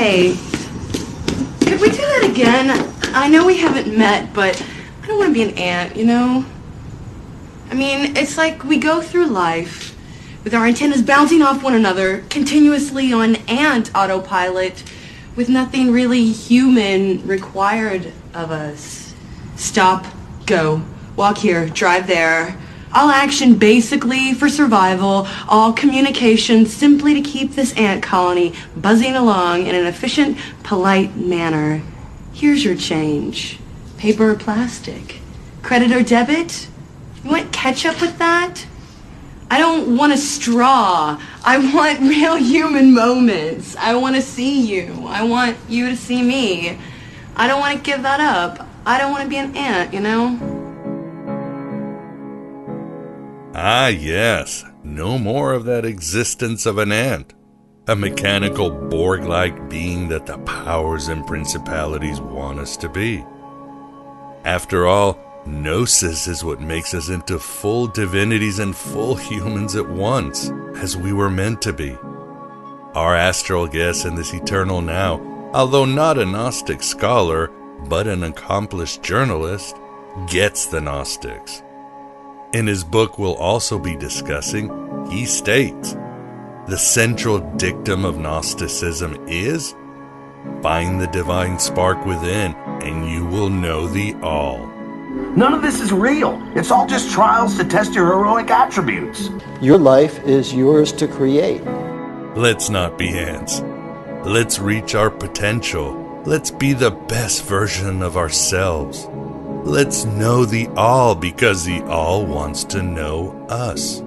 Hey, could we do that again? I know we haven't met, but I don't want to be an ant, you know? I mean, it's like we go through life with our antennas bouncing off one another, continuously on ant autopilot, with nothing really human required of us. Stop, go, walk here, drive there. All action basically for survival, all communication simply to keep this ant colony buzzing along in an efficient, polite manner. Here's your change. Paper or plastic? Credit or debit? You want ketchup with that? I don't want a straw. I want real human moments. I want to see you. I want you to see me. I don't want to give that up. I don't want to be an ant, you know? Ah, yes. No more of that existence of an ant. A mechanical Borg-like being that the powers and principalities want us to be. After all, Gnosis is what makes us into full divinities and full humans at once, as we were meant to be. Our astral guest in this eternal now, although not a Gnostic scholar, but an accomplished journalist, gets the Gnostics. In his book we'll also be discussing, he states, the central dictum of Gnosticism is, find the divine spark within, and you will know the all. None of this is real. It's all just trials to test your heroic attributes. Your life is yours to create. Let's not be ants. Let's reach our potential. Let's be the best version of ourselves. Let's know the all because the all wants to know us.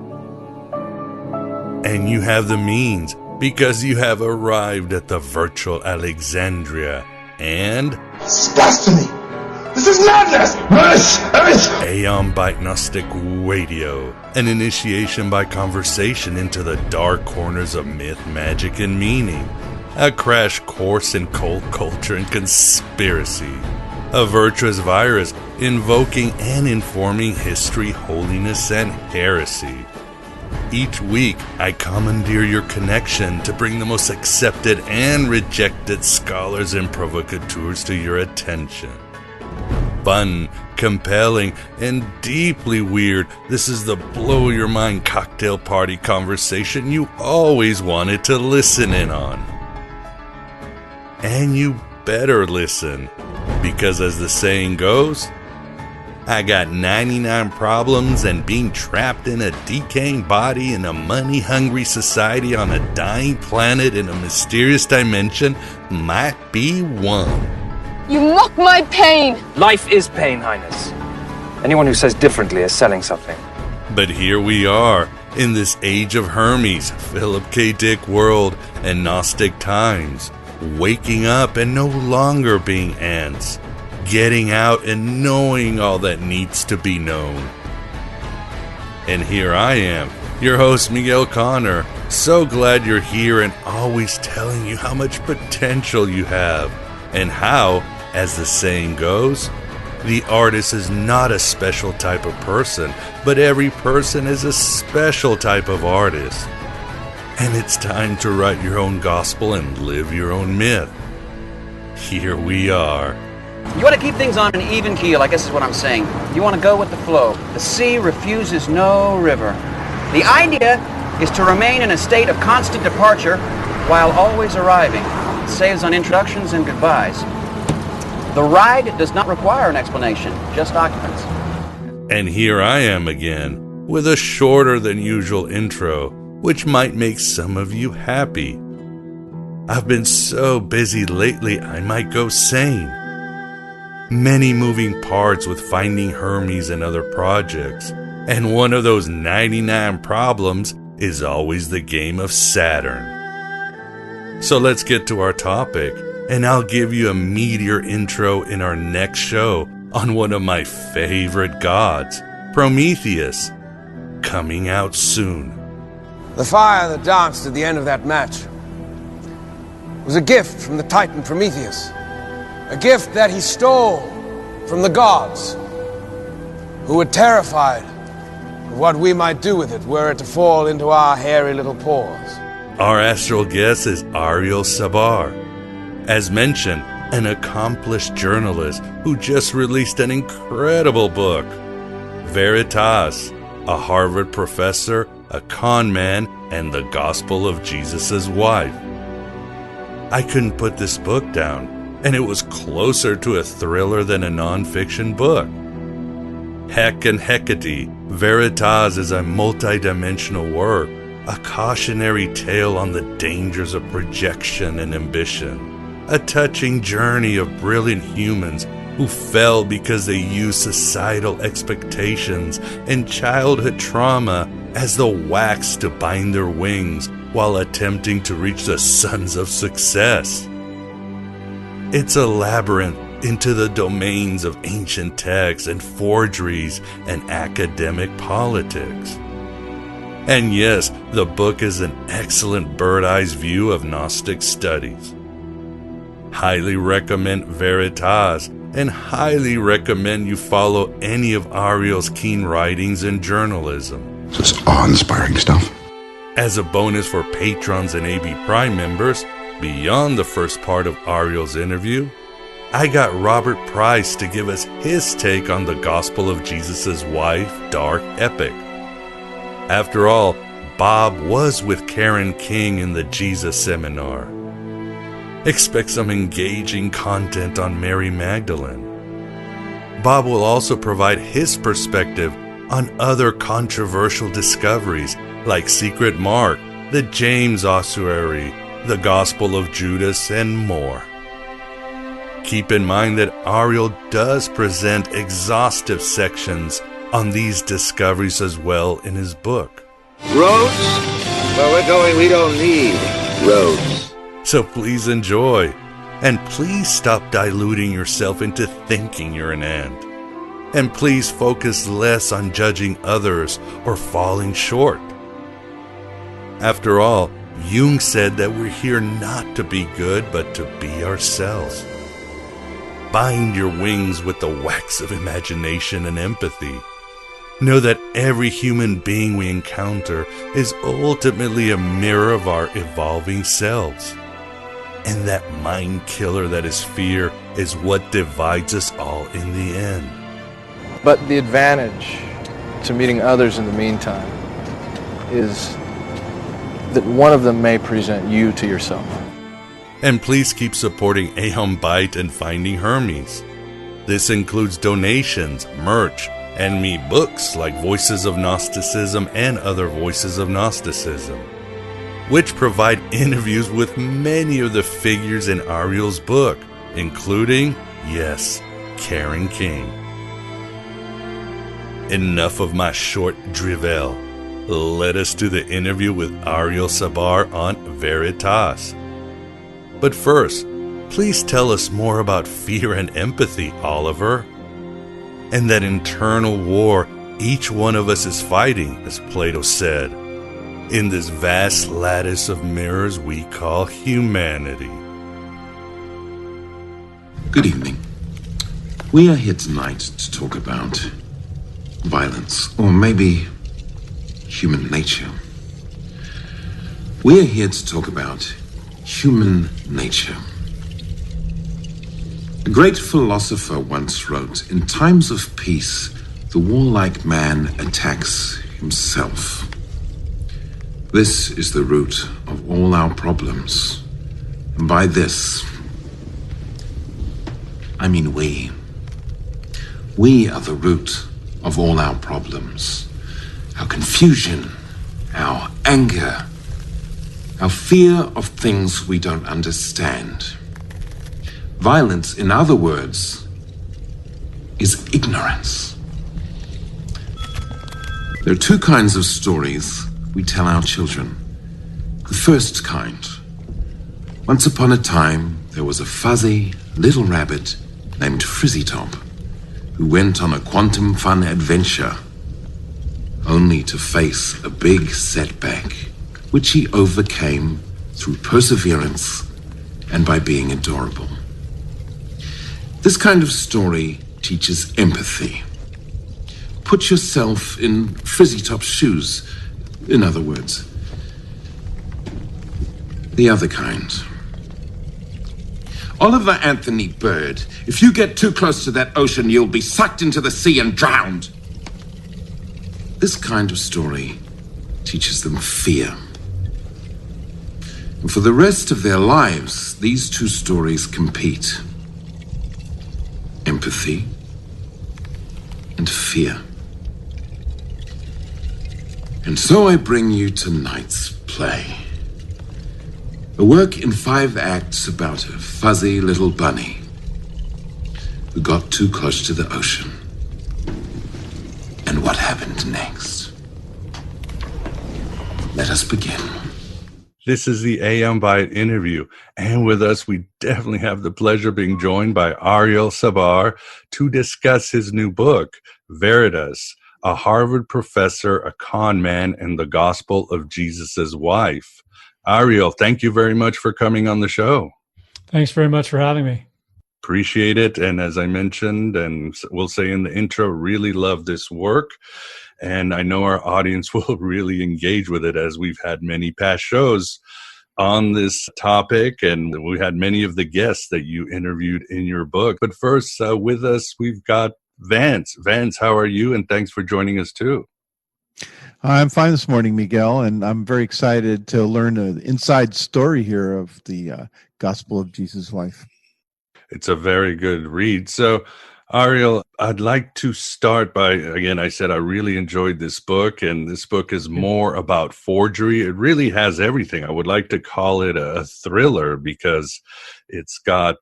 And you have the means because you have arrived at the virtual Alexandria and... It's blasphemy! This is madness! Aeon by Gnostic Radio, an initiation by conversation into the dark corners of myth, magic, and meaning. A crash course in cult culture and conspiracy. A virtuous virus invoking and informing history, holiness, and heresy. Each week, I commandeer your connection to bring the most accepted and rejected scholars and provocateurs to your attention. Fun, compelling, and deeply weird, this is the blow-your-mind cocktail party conversation you always wanted to listen in on. And you better listen, because as the saying goes, I got 99 problems, and being trapped in a decaying body in a money-hungry society on a dying planet in a mysterious dimension might be one. You mock my pain! Life is pain, Highness. Anyone who says differently is selling something. But here we are, in this age of Hermes, Philip K. Dick world, and Gnostic times, waking up and no longer being ants, getting out and knowing all that needs to be known. And here I am, your host Miguel Connor, so glad you're here and always telling you how much potential you have, and how, as the saying goes, the artist is not a special type of person, but every person is a special type of artist. And it's time to write your own gospel and live your own myth. Here we are. You want to keep things on an even keel, I guess is what I'm saying. You want to go with the flow. The sea refuses no river. The idea is to remain in a state of constant departure while always arriving. It saves on introductions and goodbyes. The ride does not require an explanation, just occupants. And here I am again, with a shorter than usual intro, which might make some of you happy. I've been so busy lately I might go sane. Many moving parts with finding Hermes and other projects, and one of those 99 problems is always the game of Saturn. So let's get to our topic, and I'll give you a meteor intro in our next show on one of my favorite gods, Prometheus, coming out soon. The fire that danced at the end of that match was a gift from the Titan Prometheus, a gift that he stole from the gods, who were terrified of what we might do with it were it to fall into our hairy little paws. Our astral guest is Ariel Sabar. As mentioned, an accomplished journalist who just released an incredible book. Veritas, a Harvard professor, a con man, and the gospel of Jesus' wife. I couldn't put this book down, and it was closer to a thriller than a non-fiction book. Heck and Hecate, Veritas is a multi-dimensional work, a cautionary tale on the dangers of projection and ambition, a touching journey of brilliant humans who fell because they used societal expectations and childhood trauma as the wax to bind their wings while attempting to reach the suns of success. It's a labyrinth into the domains of ancient texts and forgeries and academic politics. And yes, the book is an excellent bird's-eye view of Gnostic studies. Highly recommend Veritas, and highly recommend you follow any of Ariel's keen writings in journalism. This is awe-inspiring stuff. As a bonus for patrons and AB Prime members, beyond the first part of Ariel's interview, I got Robert Price to give us his take on the Gospel of Jesus' Wife dark epic. After all, Bob was with Karen King in the Jesus Seminar. Expect some engaging content on Mary Magdalene. Bob will also provide his perspective on other controversial discoveries like Secret Mark, the James Ossuary, the Gospel of Judas, and more. Keep in mind that Ariel does present exhaustive sections on these discoveries as well in his book. Roads? Where we're going, we don't need roads. So please enjoy, and please stop diluting yourself into thinking you're an ant. And please focus less on judging others or falling short. After all, Jung said that we're here not to be good, but to be ourselves. Bind your wings with the wax of imagination and empathy. Know that every human being we encounter is ultimately a mirror of our evolving selves. And that mind killer that is fear is what divides us all in the end. But the advantage to meeting others in the meantime is that one of them may present you to yourself. And please keep supporting Aeon Byte and Finding Hermes. This includes donations, merch, and me books like Voices of Gnosticism and Other Voices of Gnosticism, which provide interviews with many of the figures in Ariel's book, including, yes, Karen King. Enough of my short drivel. Let us do the interview with Ariel Sabar on Veritas. But first, please tell us more about fear and empathy, Oliver. And that internal war each one of us is fighting, as Plato said, in this vast lattice of mirrors we call humanity. Good evening. We are here tonight to talk about violence, or maybe human nature. We are here to talk about human nature. A great philosopher once wrote, "In times of peace, the warlike man attacks himself." This is the root of all our problems. And by this, I mean we. We are the root of all our problems. Our confusion, our anger, our fear of things we don't understand. Violence, in other words, is ignorance. There are two kinds of stories we tell our children. The first kind. Once upon a time, there was a fuzzy little rabbit named Frizzitop who went on a quantum fun adventure only to face a big setback, which he overcame through perseverance and by being adorable. This kind of story teaches empathy. Put yourself in Frizzitop's shoes, in other words. The other kind. Oliver Anthony Bird, if you get too close to that ocean, you'll be sucked into the sea and drowned. This kind of story teaches them fear. And for the rest of their lives, these two stories compete. Empathy and fear. And so I bring you tonight's play. A work in 5 acts about a fuzzy little bunny who got too close to the ocean. And what happened next? Let us begin. This is the AM Byte interview, and with us we definitely have the pleasure of being joined by Ariel Sabar to discuss his new book, Veritas, a Harvard professor, a con man, and the gospel of Jesus' wife. Ariel, thank you very much for coming on the show. Thanks very much for having me. Appreciate it. And as I mentioned, and we'll say in the intro, really love this work. And I know our audience will really engage with it, as we've had many past shows on this topic. And we had many of the guests that you interviewed in your book. But first, with us, we've got Vance. Vance, how are you? And thanks for joining us too. I'm fine this morning, Miguel, and I'm very excited to learn an inside story here of the Gospel of Jesus' Wife. It's a very good read. So, Ariel, I'd like to start by, again, I said I really enjoyed this book, and this book is more about forgery. It really has everything. I would like to call it a thriller because it's got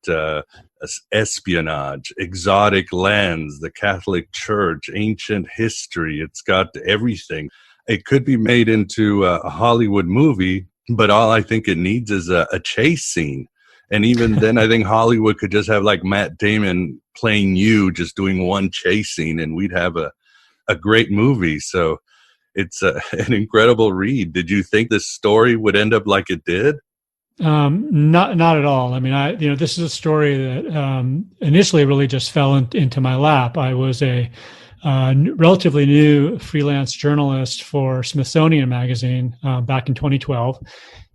espionage, exotic lands, the Catholic Church, ancient history. It's got everything. It could be made into a Hollywood movie, but all I think it needs is a chase scene. And even then, I think Hollywood could just have like Matt Damon playing you, just doing one chase scene, and we'd have a great movie. So it's an incredible read. Did you think this story would end up like it did? Not at all. I mean, this is a story that initially really just fell into my lap. I was a relatively new freelance journalist for Smithsonian Magazine back in 2012,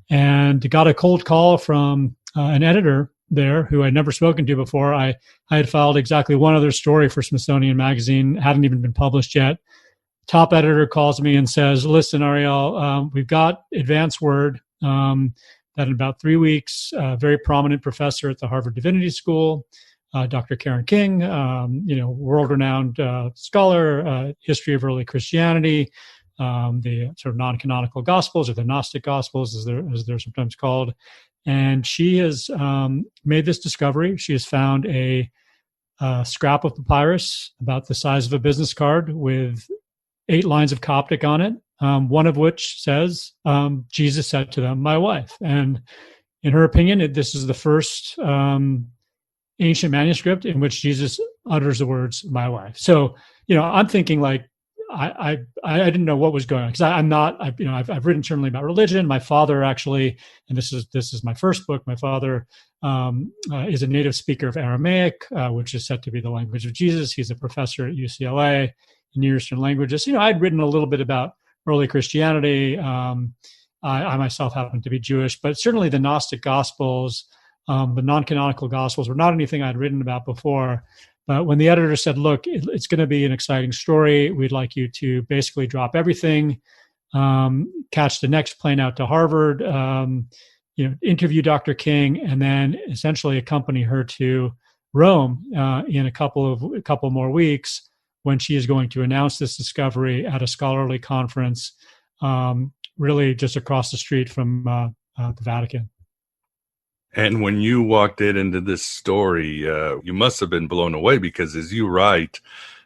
and got a cold call from an editor there who I'd never spoken to before. I had filed exactly one other story for Smithsonian Magazine, hadn't even been published yet. Top editor calls me and says, "Listen, Ariel, we've got advance word that in about 3 weeks, a very prominent professor at the Harvard Divinity School, Dr. Karen King, world-renowned scholar, history of early Christianity, the sort of non-canonical Gospels, or the Gnostic Gospels, as they're sometimes called." And she has made this discovery. She has found a scrap of papyrus about the size of a business card with 8 lines of Coptic on it, one of which says, Jesus said to them, "My wife." And in her opinion, this is the first ancient manuscript in which Jesus utters the words, "my wife." So, I'm thinking like, I didn't know what was going on, because I've written certainly about religion. My father actually, and this is my first book. My father is a native speaker of Aramaic, which is said to be the language of Jesus. He's a professor at UCLA in Near Eastern languages. I'd written a little bit about early Christianity. I myself happen to be Jewish, but certainly the Gnostic Gospels, the non-canonical Gospels, were not anything I'd written about before. But when the editor said, "Look, it's going to be an exciting story. We'd like you to basically drop everything, catch the next plane out to Harvard, interview Dr. King, and then essentially accompany her to Rome in a couple more weeks, when she is going to announce this discovery at a scholarly conference, really just across the street from the Vatican." And when you walked into this story, you must have been blown away, because as you write,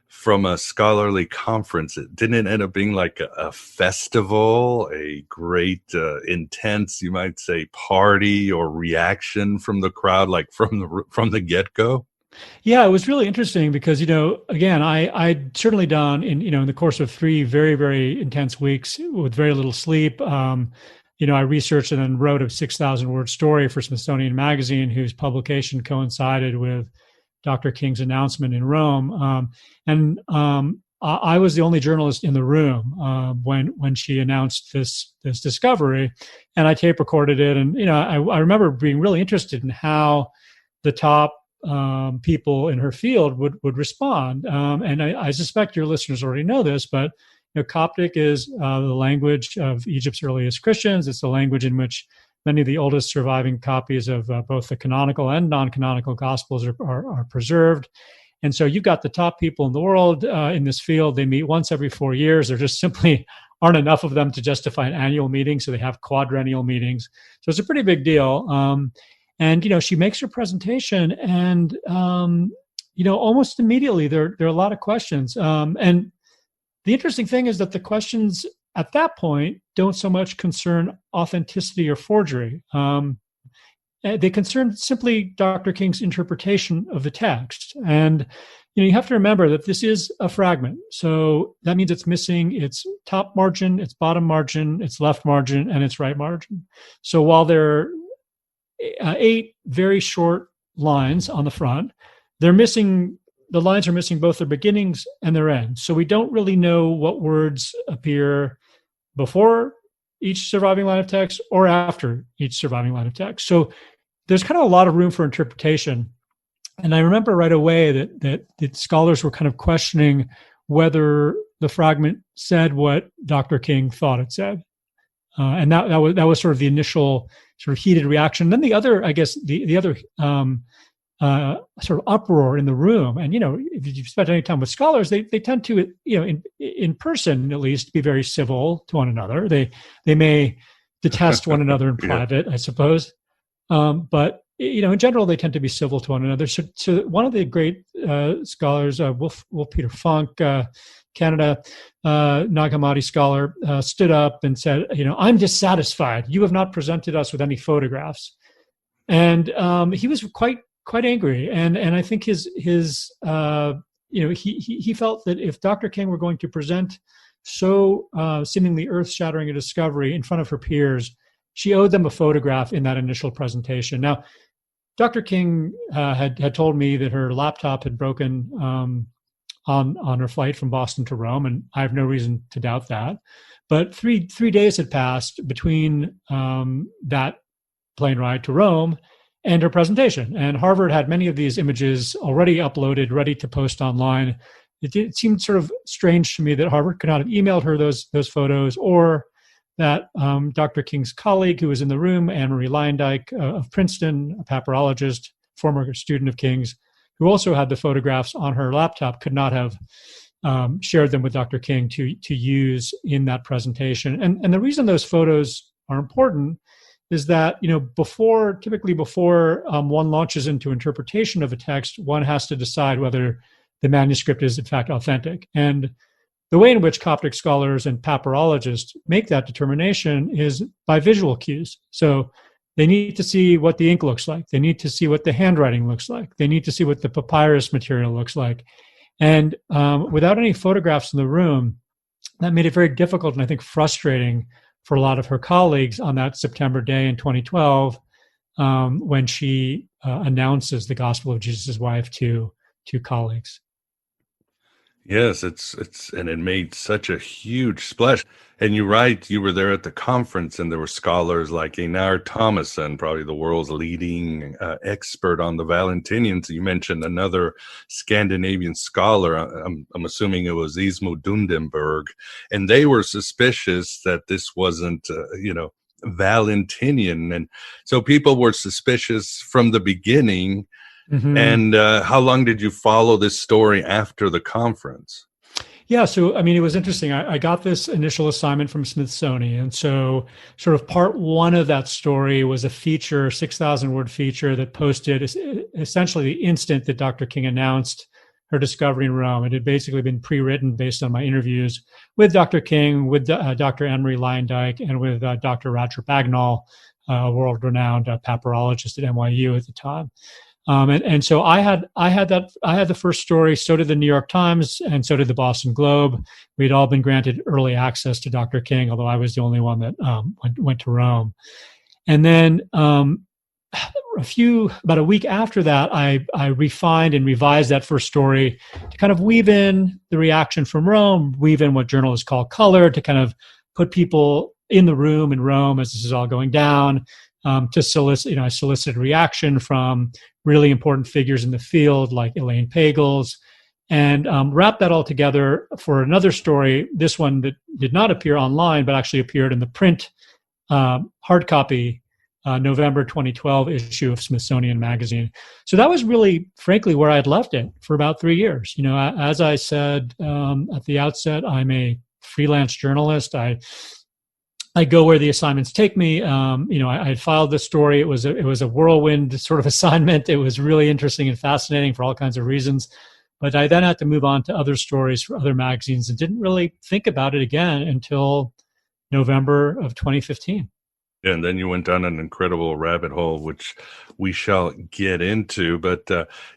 from a scholarly conference, it didn't end up being like a festival, a great, intense, you might say, party or reaction from the crowd, like from the get-go? Yeah, it was really interesting because, again, I'd certainly done in the course of 3 very, very intense weeks with very little sleep. I researched and then wrote a 6,000-word story for Smithsonian Magazine, whose publication coincided with Dr. King's announcement in Rome. I was the only journalist in the room when she announced this discovery, and I tape recorded it. And I remember being really interested in how the top people in her field would respond. And I suspect your listeners already know this, but Coptic is the language of Egypt's earliest Christians. It's the language in which many of the oldest surviving copies of both the canonical and non-canonical Gospels are preserved. And so you've got the top people in the world in this field. They meet once every 4 years. There just simply aren't enough of them to justify an annual meeting, so they have quadrennial meetings. So it's a pretty big deal. And she makes her presentation, and almost immediately there are a lot of questions. And the interesting thing is that the questions at that point don't so much concern authenticity or forgery. They concern simply Dr. King's interpretation of the text. And you have to remember that this is a fragment. So that means it's missing its top margin, its bottom margin, its left margin, and its right margin. So while there are 8 very short lines on the front, the lines are missing both their beginnings and their ends. So we don't really know what words appear before each surviving line of text or after each surviving line of text. So there's kind of a lot of room for interpretation. And I remember right away that scholars were kind of questioning whether the fragment said what Dr. King thought it said. And that was sort of the initial sort of heated reaction. Then the other sort of uproar in the room. And, if you've spent any time with scholars, they tend to, in person at least, be very civil to one another. They may detest one another in private, I suppose. But, in general, they tend to be civil to one another. So one of the great scholars, Wolf Peter Funk, Canada, Nag Hammadi scholar, stood up and said, I'm dissatisfied. You have not presented us with any photographs. And he was quite angry. And I think he felt that if Dr. King were going to present so seemingly earth-shattering a discovery in front of her peers, she owed them a photograph in that initial presentation. Now, Dr. King had told me that her laptop had broken on her flight from Boston to Rome, and I have no reason to doubt that. But three days had passed between that plane ride to Rome and her presentation. And Harvard had many of these images already uploaded, ready to post online. It seemed sort of strange to me that Harvard could not have emailed her those photos, or that Dr. King's colleague who was in the room, Anne-Marie Leyendyke of Princeton, a papyrologist, former student of King's, who also had the photographs on her laptop, could not have shared them with Dr. King to use in that presentation. And the reason those photos are important is that, typically before one launches into interpretation of a text, one has to decide whether the manuscript is in fact authentic. And the way in which Coptic scholars and papyrologists make that determination is by visual cues. So they need to see what the ink looks like. They need to see what the handwriting looks like. They need to see what the papyrus material looks like. And without any photographs in the room, that made it very difficult and I think frustrating for a lot of her colleagues on that September day in 2012 when she announces the Gospel of Jesus' Wife to colleagues. Yes, and it made such a huge splash. And you're right, you were there at the conference, and there were scholars like Einar Thomason, probably the world's leading expert on the Valentinians. You mentioned another Scandinavian scholar. I'm assuming it was Ismo Dundenberg, and they were suspicious that this wasn't, Valentinian, and so people were suspicious from the beginning. Mm-hmm. And how long did you follow this story after the conference? Yeah, so, it was interesting. I got this initial assignment from Smithsonian. So sort of part one of that story was a feature, 6,000-word feature that posted essentially the instant that Dr. King announced her discovery in Rome. It had basically been pre-written based on my interviews with Dr. King, with Dr. Anne-Marie Leyendyke, and with Dr. Roger Bagnall, a world-renowned papyrologist at NYU at the time. And so I had the first story. So did the New York Times, and so did the Boston Globe. We'd all been granted early access to Dr. King, although I was the only one that went to Rome. And then about a week after that, I refined and revised that first story to kind of weave in the reaction from Rome, weave in what journalists call color, to kind of put people in the room in Rome as this is all going down. to solicit. I solicited reaction from really important figures in the field like Elaine Pagels, and wrapped that all together for another story. This one that did not appear online, but actually appeared in the print hard copy November 2012 issue of Smithsonian Magazine. So that was really, frankly, where I'd left it for about 3 years. As I said at the outset, I'm a freelance journalist. I go where the assignments take me. I filed this story. It was a whirlwind sort of assignment. It was really interesting and fascinating for all kinds of reasons. But I then had to move on to other stories for other magazines and didn't really think about it again until November of 2015. And then you went down an incredible rabbit hole, which we shall get into. But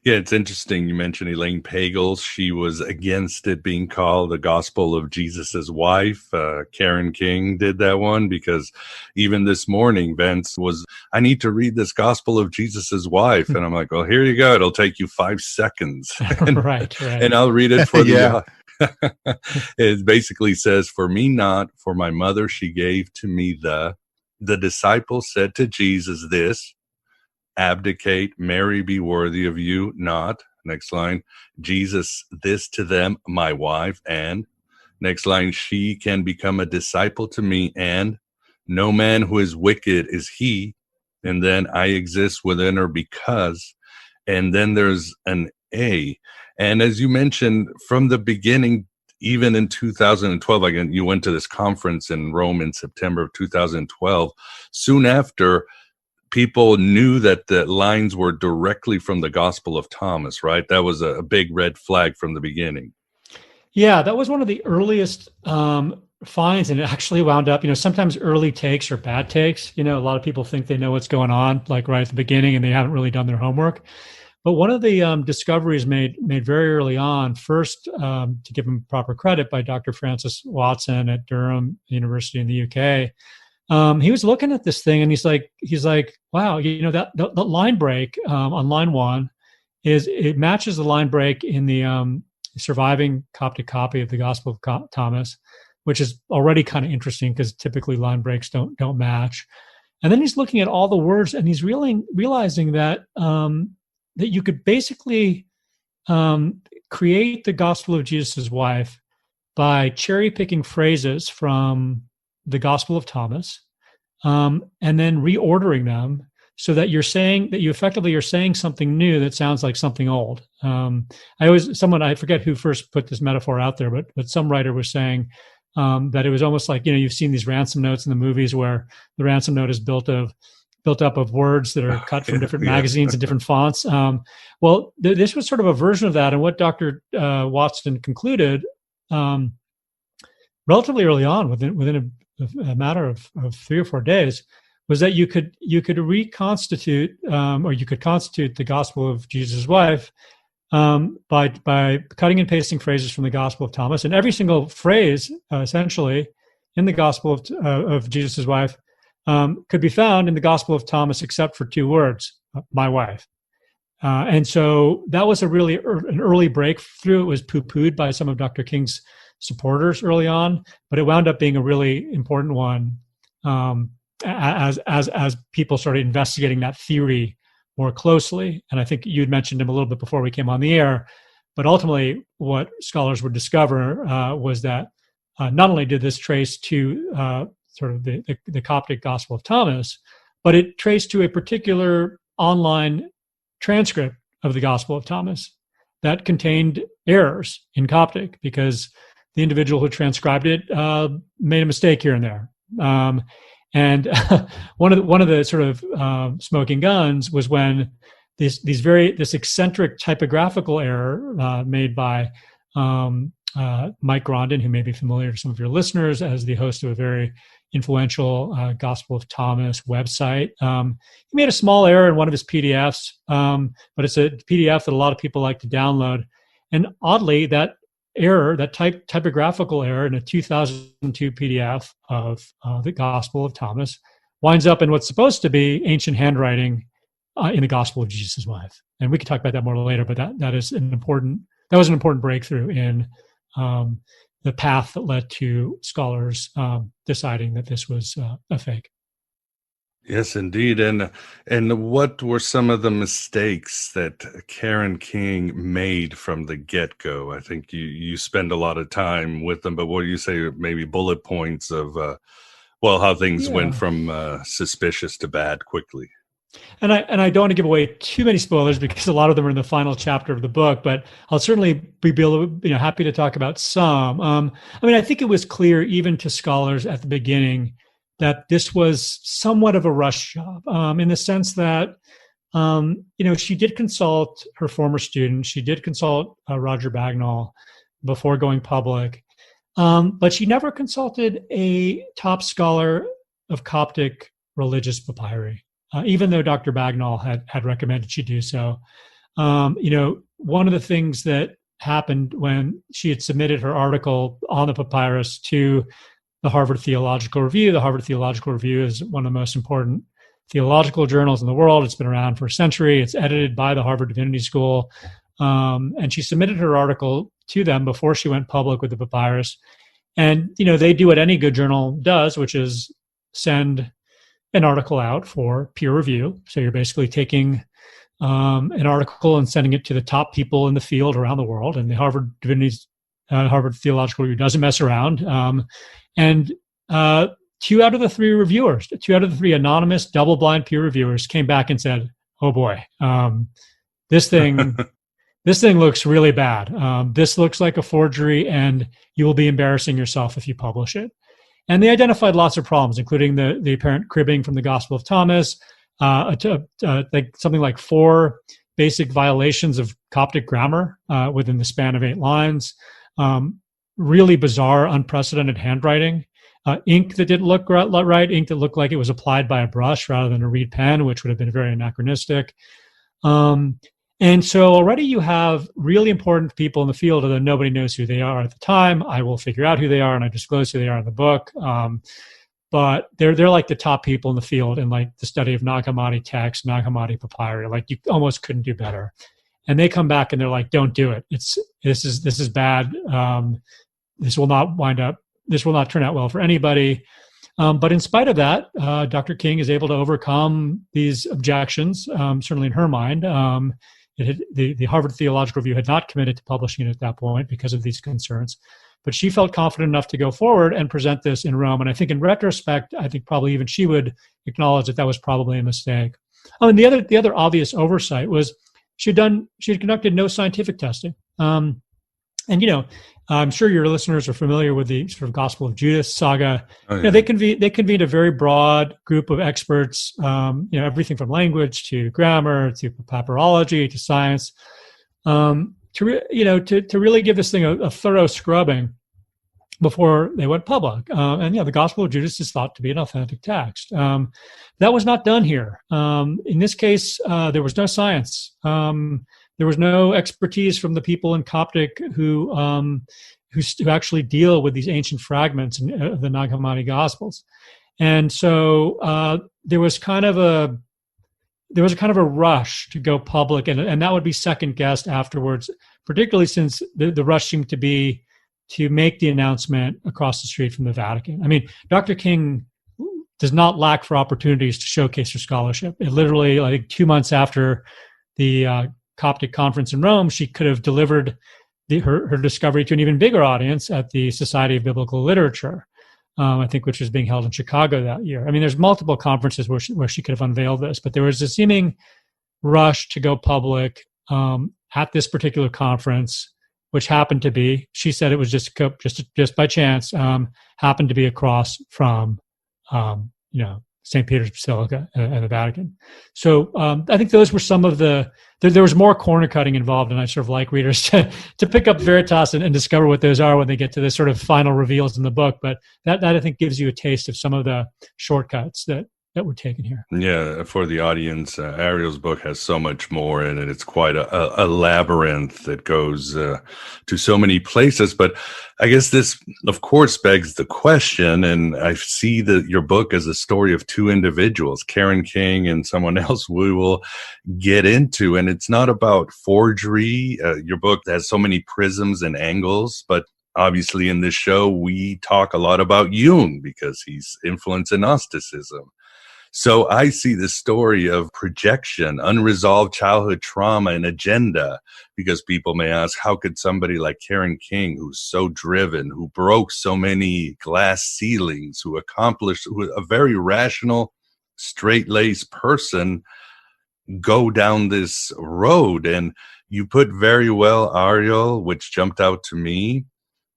it's interesting. You mentioned Elaine Pagels. She was against it being called the Gospel of Jesus's Wife. Karen King did that one because even this morning, Vince was, I need to read this Gospel of Jesus's Wife. And I'm like, well, here you go. It'll take you 5 seconds. Right. And I'll read it for the It basically says, "For me not, for my mother she gave to me the disciple said to Jesus this, abdicate, Mary be worthy of you, not." Next line, Jesus this to them, my wife, and next line, she can become a disciple to me, and no man who is wicked is he, and then I exist within her because, and then there's an A. And as you mentioned from the beginning, even in 2012, again, you went to this conference in Rome in September of 2012. Soon after, people knew that the lines were directly from the Gospel of Thomas, right? That was a big red flag from the beginning. Yeah, that was one of the earliest finds, and it actually wound up, sometimes early takes are bad takes. A lot of people think they know what's going on, like right at the beginning, and they haven't really done their homework. But one of the discoveries made very early on, first to give him proper credit by Dr. Francis Watson at Durham University in the UK, he was looking at this thing and he's like, wow, that the line break on line 1 it matches the line break in the surviving Coptic copy of the Gospel of Thomas, which is already kind of interesting because typically line breaks don't match. And then he's looking at all the words and he's realizing that that you could basically create the Gospel of Jesus' Wife by cherry picking phrases from the Gospel of Thomas, and then reordering them so that you effectively are saying something new that sounds like something old. I forget who first put this metaphor out there, but some writer was saying that it was almost like, you've seen these ransom notes in the movies where the ransom note is built up of words that are cut from different magazines and different fonts. This was sort of a version of that. And what Dr. Watson concluded relatively early on, within a matter of 3 or 4 days, was that you could reconstitute or you could constitute the Gospel of Jesus' Wife by cutting and pasting phrases from the Gospel of Thomas. And every single phrase, essentially, in the Gospel of Jesus' Wife could be found in the Gospel of Thomas except for 2 words, my wife. And so that was an early breakthrough. It was poo-pooed by some of Dr. King's supporters early on, but it wound up being a really important one as people started investigating that theory more closely. And I think you'd mentioned him a little bit before we came on the air, but ultimately what scholars would discover was that not only did this trace to sort of the Coptic Gospel of Thomas, but it traced to a particular online transcript of the Gospel of Thomas that contained errors in Coptic because the individual who transcribed it made a mistake here and there. And one of the sort of smoking guns was when this eccentric typographical error made by Mike Grondin, who may be familiar to some of your listeners as the host of a very influential Gospel of Thomas website. He made a small error in one of his PDFs, but it's a PDF that a lot of people like to download. And oddly, that error, that typographical error in a 2002 PDF of the Gospel of Thomas winds up in what's supposed to be ancient handwriting in the Gospel of Jesus' Wife. And we could talk about that more later, but that was an important breakthrough in the path that led to scholars deciding that this was a fake. Yes, indeed. And what were some of the mistakes that Karen King made from the get-go? I think you spend a lot of time with them, but what do you say, maybe bullet points of how things went Yeah. from suspicious to bad quickly? And I don't want to give away too many spoilers because a lot of them are in the final chapter of the book, but I'll certainly be happy to talk about some. I think it was clear even to scholars at the beginning that this was somewhat of a rush job, in the sense that she did consult her former student, she did consult Roger Bagnall before going public, but she never consulted a top scholar of Coptic religious papyri. Even though Dr. Bagnall had recommended she do so. One of the things that happened when she had submitted her article on the papyrus to the Harvard Theological Review. The Harvard Theological Review is one of the most important theological journals in the world. It's been around for a century. It's edited by the Harvard Divinity School. And she submitted her article to them before she went public with the papyrus. And, they do what any good journal does, which is send an article out for peer review. So you're basically taking an article and sending it to the top people in the field around the world. And the Harvard Theological Review doesn't mess around. And 2 out of the 3 reviewers, 2 out of the 3 anonymous double-blind peer reviewers came back and said, "Oh boy, this thing looks really bad. This looks like a forgery, and you will be embarrassing yourself if you publish it." And they identified lots of problems, including the apparent cribbing from the Gospel of Thomas, something like 4 basic violations of Coptic grammar within the span of 8 lines, really bizarre, unprecedented handwriting, ink that didn't look right, ink that looked like it was applied by a brush rather than a reed pen, which would have been very anachronistic. And so already you have really important people in the field, although nobody knows who they are at the time. I will figure out who they are, and I disclose who they are in the book. But they're like the top people in the field in like the study of Nag Hammadi text, Nag Hammadi papyri. Like you almost couldn't do better. And they come back and they're like, "Don't do it. This is bad. This will not turn out well for anybody." But in spite of that, Dr. King is able to overcome these objections, certainly in her mind. The Harvard Theological Review had not committed to publishing it at that point because of these concerns. But she felt confident enough to go forward and present this in Rome. And I think in retrospect, I think probably even she would acknowledge that was probably a mistake. And the other obvious oversight was she had conducted no scientific testing. I'm sure your listeners are familiar with the sort of Gospel of Judas saga. Oh, yeah. They convened a very broad group of experts, everything from language to grammar to papyrology to science, to really give this thing a thorough scrubbing before they went public. The Gospel of Judas is thought to be an authentic text. That was not done here. In this case, there was no science. There was no expertise from the people in Coptic who actually deal with these ancient fragments of the Nag Hammadi Gospels, and so there was kind of a rush to go public, and that would be second guessed afterwards, particularly since the rush seemed to be to make the announcement across the street from the Vatican. I mean, Dr. King does not lack for opportunities to showcase her scholarship. It literally, I think, 2 months after the Coptic conference in Rome, she could have delivered her discovery to an even bigger audience at the Society of Biblical Literature, I think, which was being held in Chicago that year. I mean, there's multiple conferences where she could have unveiled this, but there was a seeming rush to go public at this particular conference, which happened to be, she said it was just by chance, happened to be across from St. Peter's Basilica and the Vatican. So I think those were some of there was more corner cutting involved, and I sort of like readers to pick up Veritas and discover what those are when they get to the sort of final reveals in the book. But that I think gives you a taste of some of the shortcuts that were taken here. Yeah, for the audience, Ariel's book has so much more in it. It's quite a labyrinth that goes to so many places. But I guess this, of course, begs the question, and I see your book as a story of 2 individuals, Karen King and someone else we will get into. And it's not about forgery. Your book has so many prisms and angles, but obviously in this show, we talk a lot about Jung because he's influenced in Gnosticism. So I see the story of projection, unresolved childhood trauma and agenda, because people may ask, how could somebody like Karen King, who's so driven, who broke so many glass ceilings, who a very rational, straight-laced person, go down this road? And you put very well, Ariel, which jumped out to me.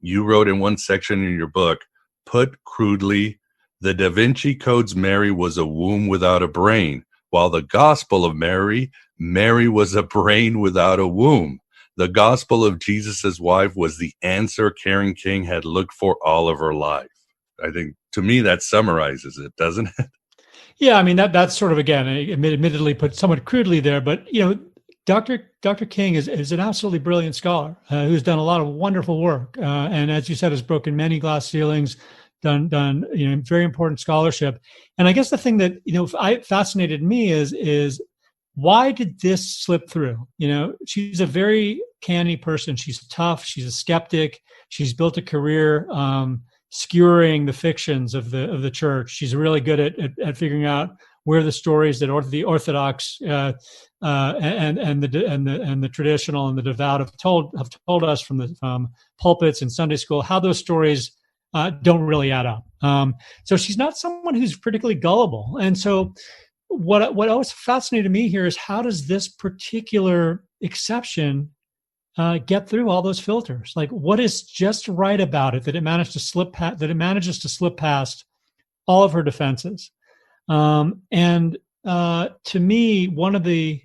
You wrote in one section in your book, put crudely, the Da Vinci Code's Mary was a womb without a brain, while the Gospel of Mary, Mary was a brain without a womb. The Gospel of Jesus' wife was the answer Karen King had looked for all of her life. I think, to me, that summarizes it, doesn't it? Yeah, I mean, that's sort of, again, admittedly put somewhat crudely there, but, Dr. King is an absolutely brilliant scholar who's done a lot of wonderful work, and as you said, has broken many glass ceilings, done very important scholarship. And I guess the thing that fascinated me is why did this slip through? She's a very canny person. She's tough. She's a skeptic. She's built a career skewering the fictions of the church. She's really good at figuring out where the stories that the Orthodox and the traditional and the devout have told us from pulpits and Sunday school, how those stories don't really add up. So she's not someone who's particularly gullible. And so what always fascinated me here is, how does this particular exception get through all those filters? Like, what is just right about it that it manages to slip past all of her defenses? And to me, one of the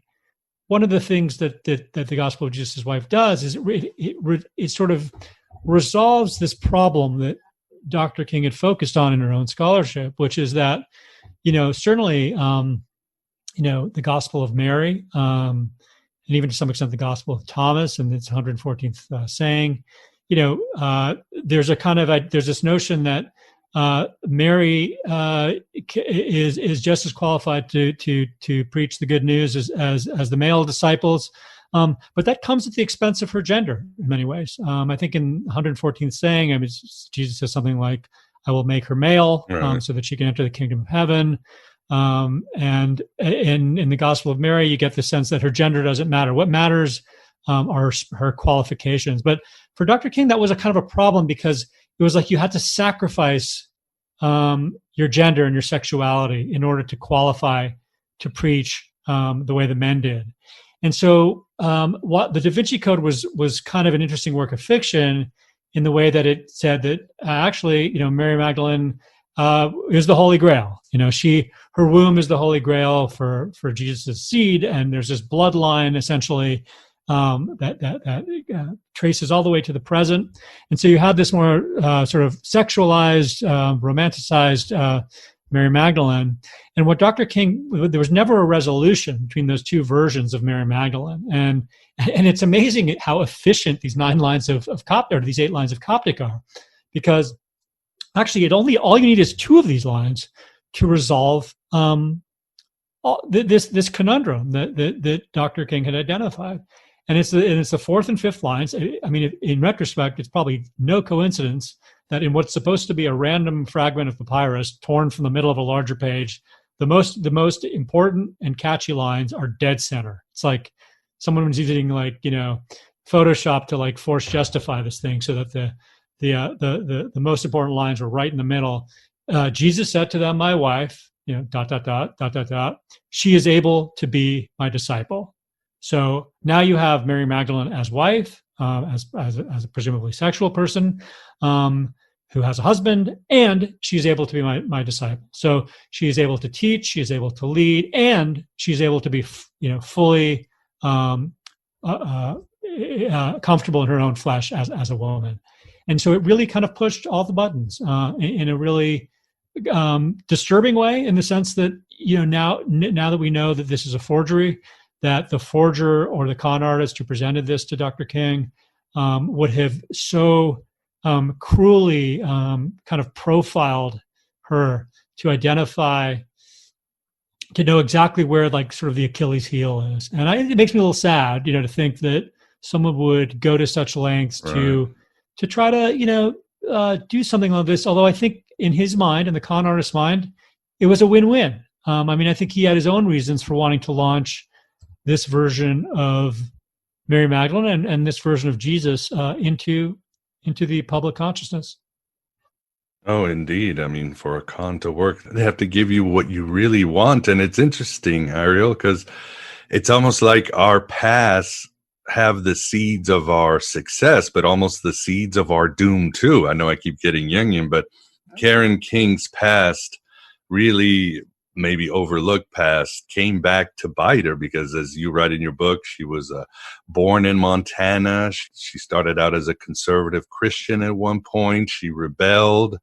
things that the Gospel of Jesus' wife does is it sort of resolves this problem that Dr. King had focused on in her own scholarship, which is that, certainly, the Gospel of Mary, and even to some extent the Gospel of Thomas and its 114th saying, there's there's this notion that Mary is just as qualified to preach the good news as the male disciples, but that comes at the expense of her gender in many ways. I think in 114th saying, Jesus says something like, "I will make her male, so that she can enter the kingdom of heaven." And in the Gospel of Mary, you get the sense that her gender doesn't matter. What matters are her qualifications. But for Dr. King, that was a kind of a problem, because it was like you had to sacrifice your gender and your sexuality in order to qualify to preach the way the men did. And so what the Da Vinci Code was kind of an interesting work of fiction in the way that it said that actually, Mary Magdalene is the Holy Grail. Her womb is the Holy Grail for Jesus' seed, and there's this bloodline essentially that traces all the way to the present. And so you had this more sort of sexualized, romanticized Mary Magdalene. And what Dr. King, there was never a resolution between those two versions of Mary Magdalene. And it's amazing how efficient these 9 lines of Coptic, or these 8 lines of Coptic are, because actually all you need is 2 of these lines to resolve this conundrum that Dr. King had identified. And it's the 4th and 5th lines. I mean, in retrospect, it's probably no coincidence that in what's supposed to be a random fragment of papyrus torn from the middle of a larger page, the most important and catchy lines are dead center. It's like someone was using Photoshop to force justify this thing, so that the most important lines were right in the middle. Jesus said to them, "My wife, ... she is able to be my disciple." So now you have Mary Magdalene as wife, as a presumably sexual person, who has a husband, and she's able to be my disciple. So she is able to teach, she is able to lead, and she's able to be, fully comfortable in her own flesh as a woman. And so it really kind of pushed all the buttons in a really disturbing way, in the sense that, now that we know that this is a forgery, that the forger or the con artist who presented this to Dr. King would have so cruelly kind of profiled her to identify, to know exactly where sort of the Achilles heel is. And it makes me a little sad, to think that someone would go to such lengths to try to, do something like this. Although I think in his mind, in the con artist's mind, it was a win-win. I mean, I think he had his own reasons for wanting to launch this version of Mary Magdalene and this version of Jesus into the public consciousness. Oh, indeed. I mean, for a con to work, they have to give you what you really want. And it's interesting, Ariel, because it's almost like our past have the seeds of our success, but almost the seeds of our doom too. I know I keep getting Jungian, but Karen King's past, really maybe overlooked past, came back to bite her because, as you write in your book, she was born in Montana. She started out as a conservative Christian at one point. She rebelled.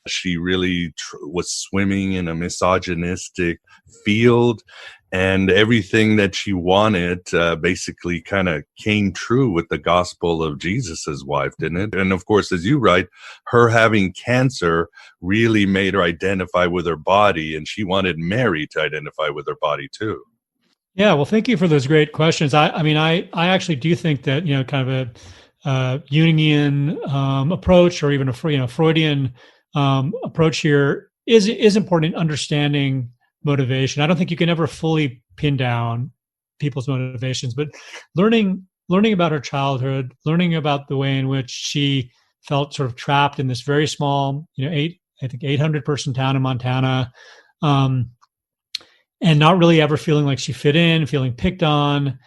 She really was swimming in a misogynistic field, and everything that she wanted basically kind of came true with the gospel of Jesus's wife, didn't it? And of course, as you write, her having cancer really made her identify with her body, and she wanted Mary to identify with her body too. Yeah, well, thank you for those great questions. I mean, I actually do think that, kind of a Jungian approach, or even a Freudian approach here is important in understanding motivation. I don't think you can ever fully pin down people's motivations, but learning about her childhood, learning about the way in which she felt sort of trapped in this very small, 800 person town in Montana, and not really ever feeling like she fit in, feeling picked on.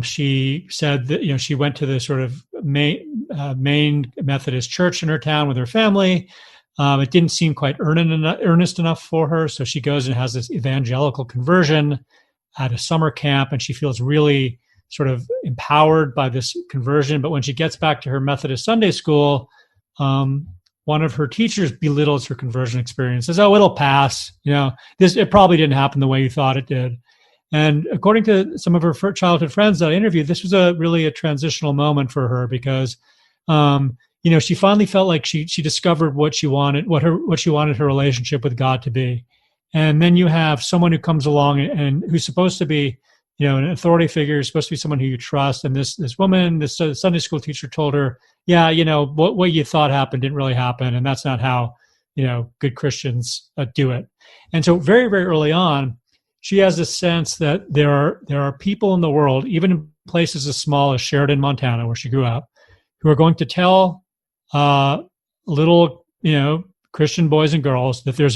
She said that, she went to the sort of main Methodist church in her town with her family. It didn't seem quite earnest enough for her. So she goes and has this evangelical conversion at a summer camp, and she feels really sort of empowered by this conversion. But when she gets back to her Methodist Sunday school, one of her teachers belittles her conversion experience, says, "Oh, it'll pass. It probably didn't happen the way you thought it did." And according to some of her childhood friends that I interviewed, this was really a transitional moment for her because, she finally felt like she discovered what she wanted, what she wanted her relationship with God to be. And then you have someone who comes along and who's supposed to be, an authority figure, supposed to be someone who you trust. And this woman, this Sunday school teacher told her, yeah, what you thought happened didn't really happen. And that's not how, good Christians do it. And so very, very early on, she has this sense that there are people in the world, even in places as small as Sheridan, Montana, where she grew up, who are going to tell little, Christian boys and girls that there's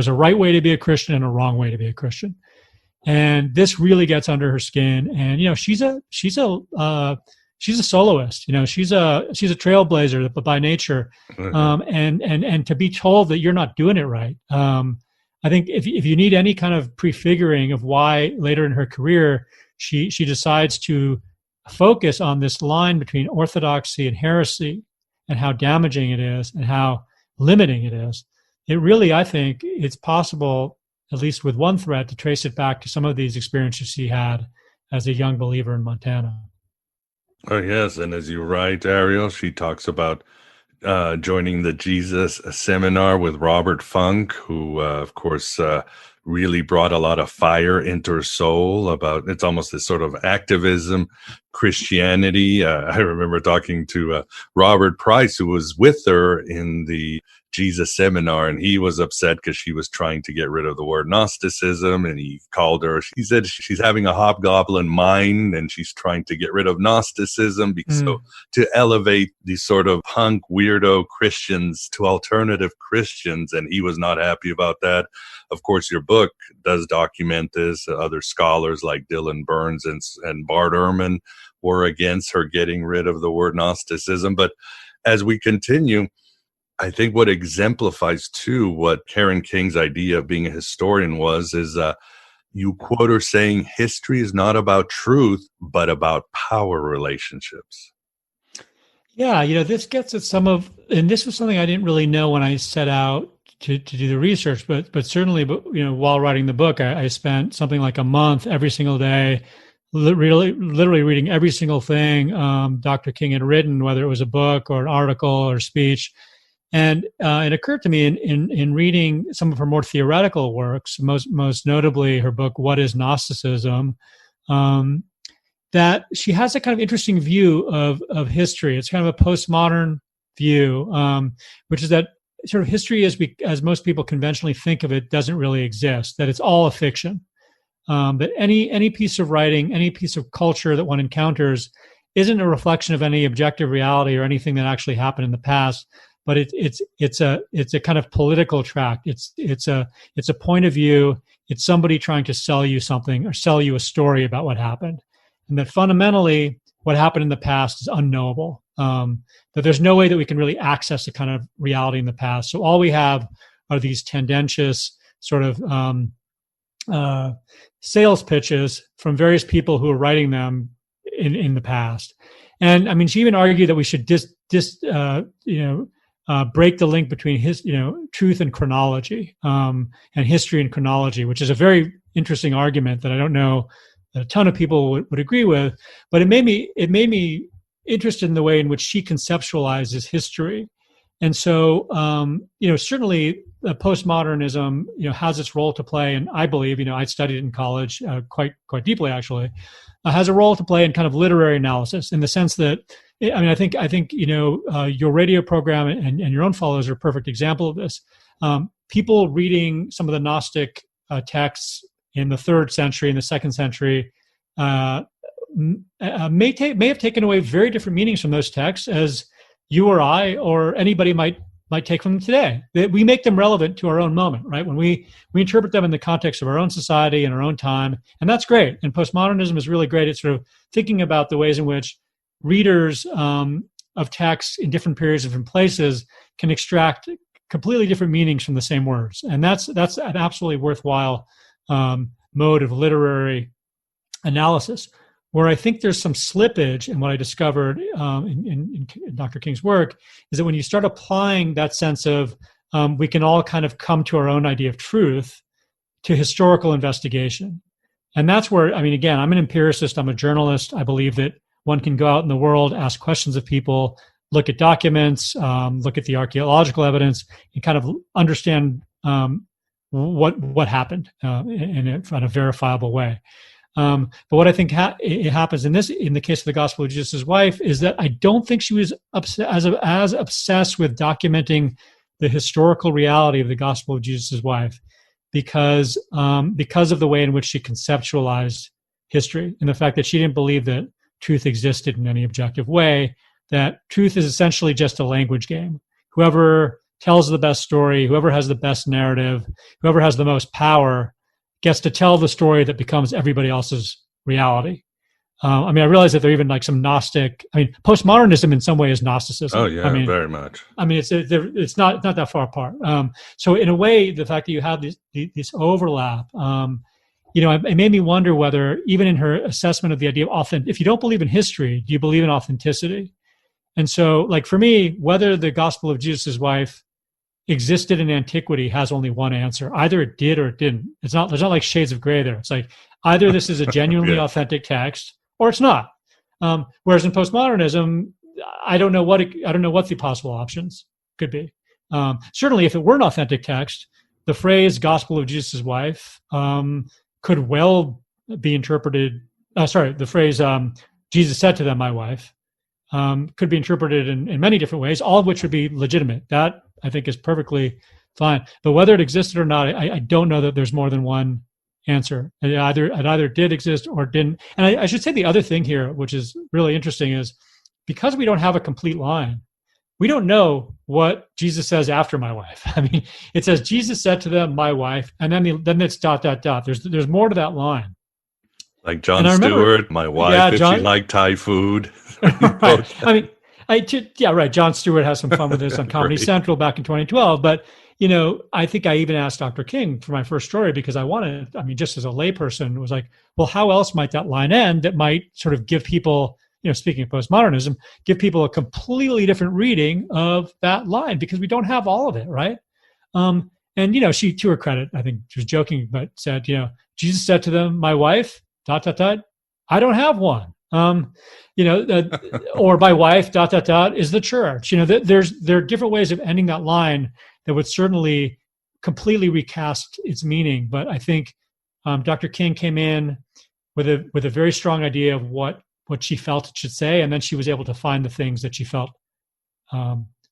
a right way to be a Christian and a wrong way to be a Christian. And this really gets under her skin. And she's a soloist. She's a trailblazer, but by nature. And to be told that you're not doing it right. I think if you need any kind of prefiguring of why later in her career she decides to focus on this line between orthodoxy and heresy and how damaging it is and how limiting it is, it really, I think, it's possible, at least with one thread, to trace it back to some of these experiences she had as a young believer in Montana. Oh, yes. And as you write, Ariel, she talks about joining the Jesus seminar with Robert Funk, who, of course, really brought a lot of fire into her soul about, it's almost this sort of activism, Christianity. I remember talking to Robert Price, who was with her in the Jesus seminar, and he was upset because she was trying to get rid of the word Gnosticism, and he called her, he said she's having a hobgoblin mind and she's trying to get rid of Gnosticism so to elevate these sort of punk weirdo Christians to alternative Christians, and he was not happy about that. Of course, your book does document this. Other scholars like Dylan Burns and Bart Ehrman were against her getting rid of the word Gnosticism. But as we continue, I think what exemplifies, too, what Karen King's idea of being a historian is you quote her saying, history is not about truth, but about power relationships. Yeah, this gets at some of, and this was something I didn't really know when I set out to do the research, but certainly, while writing the book, I spent something like a month every single day, literally reading every single thing Dr. King had written, whether it was a book or an article or speech. And it occurred to me in reading some of her more theoretical works, most notably her book, What is Gnosticism, that she has a kind of interesting view of history. It's kind of a postmodern view, which is that sort of history as most people conventionally think of it doesn't really exist, that it's all a fiction. That any piece of writing, any piece of culture that one encounters isn't a reflection of any objective reality or anything that actually happened in the past, but it's a kind of political tract. It's a point of view. It's somebody trying to sell you something or sell you a story about what happened, and that fundamentally what happened in the past is unknowable. That there's no way that we can really access a kind of reality in the past. So all we have are these tendentious sort of sales pitches from various people who are writing them in the past. And I mean, she even argued that we should break the link between truth and chronology, and history and chronology, which is a very interesting argument that I don't know that a ton of people would agree with, but it made me interested in the way in which she conceptualizes history. And so, certainly postmodernism, has its role to play. And I believe, I studied it in college quite deeply, actually, has a role to play in kind of literary analysis, in the sense that, I think your radio program and your own followers are a perfect example of this. People reading some of the Gnostic texts in the 3rd century and the 2nd century may have taken away very different meanings from those texts as you or I or anybody might take from them today. That we make them relevant to our own moment, right? When we interpret them in the context of our own society and our own time, and that's great. And postmodernism is really great at sort of thinking about the ways in which readers of texts in different periods, different places, can extract completely different meanings from the same words. And that's an absolutely worthwhile mode of literary analysis. Where I think there's some slippage in what I discovered in Dr. King's work is that when you start applying that sense of we can all kind of come to our own idea of truth to historical investigation. And that's where, again, I'm an empiricist, I'm a journalist. I believe that one can go out in the world, ask questions of people, look at documents, look at the archaeological evidence, and kind of understand what happened in a verifiable way. But what I think it happens in the case of the Gospel of Jesus' wife is that I don't think she was as obsessed with documenting the historical reality of the Gospel of Jesus' wife because of the way in which she conceptualized history and the fact that she didn't believe that truth existed in any objective way, that truth is essentially just a language game. Whoever tells the best story, whoever has the best narrative, whoever has the most power gets to tell the story that becomes everybody else's reality. I realize that there are even like some Gnostic. Postmodernism in some way is Gnosticism. Oh yeah, very much. It's not that far apart. So in a way, the fact that you have this overlap, it made me wonder whether even in her assessment of the idea of if you don't believe in history, do you believe in authenticity? And so, like for me, whether the Gospel of Jesus' wife existed in antiquity has only one answer. Either it did or it didn't. There's not like shades of gray there. It's like either this is a genuinely authentic text or it's not. Whereas in postmodernism, I don't know what the possible options could be. Certainly, if it were an authentic text, the phrase "Gospel of Jesus' wife" could well be interpreted. The phrase "Jesus said to them, my wife," could be interpreted in many different ways, all of which would be legitimate. That I think is perfectly fine. But whether it existed or not, I don't know that there's more than one answer. It either did exist or didn't. And I should say the other thing here, which is really interesting, is because we don't have a complete line, we don't know what Jesus says after my wife. It says Jesus said to them, my wife, and then it's ... There's more to that line. Like Jon Stewart, my wife, if she liked Thai food. Right. Jon Stewart has some fun with this on Comedy Central back in 2012. But, I think I even asked Dr. King for my first story because I wanted, just as a layperson, was like, well, how else might that line end that might sort of give people, speaking of postmodernism, give people a completely different reading of that line because we don't have all of it, right? And, she, to her credit, I think she was joking, but said, Jesus said to them, my wife, ... I don't have one. Or my wife, ... is the church. There are different ways of ending that line that would certainly completely recast its meaning. But I think Dr. King came in with a very strong idea of what she felt it should say, and then she was able to find the things that she felt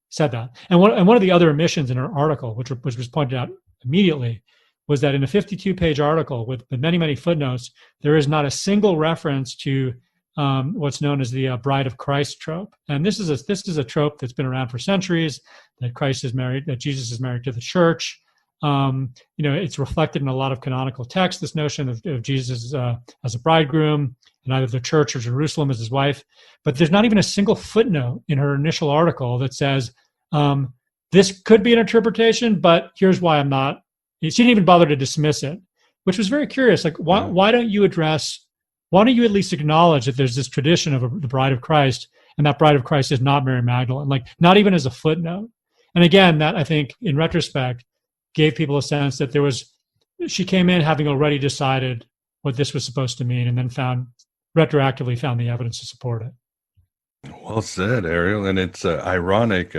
said that. And one of the other omissions in her article, which was pointed out immediately, was that in a 52-page article with many, many footnotes, there is not a single reference to what's known as the Bride of Christ trope. And this is a trope that's been around for centuries, that Jesus is married to the church. It's reflected in a lot of canonical texts, this notion of Jesus as a bridegroom, and either the church or Jerusalem as his wife. But there's not even a single footnote in her initial article that says, this could be an interpretation, but here's why I'm not. She didn't even bother to dismiss it, which was very curious. Like, why don't you at least acknowledge that there's this tradition of the Bride of Christ, and that Bride of Christ is not Mary Magdalene, like not even as a footnote. And again, that I think in retrospect gave people a sense that she came in having already decided what this was supposed to mean, and then retroactively found the evidence to support it. Well said, Ariel. And it's ironic.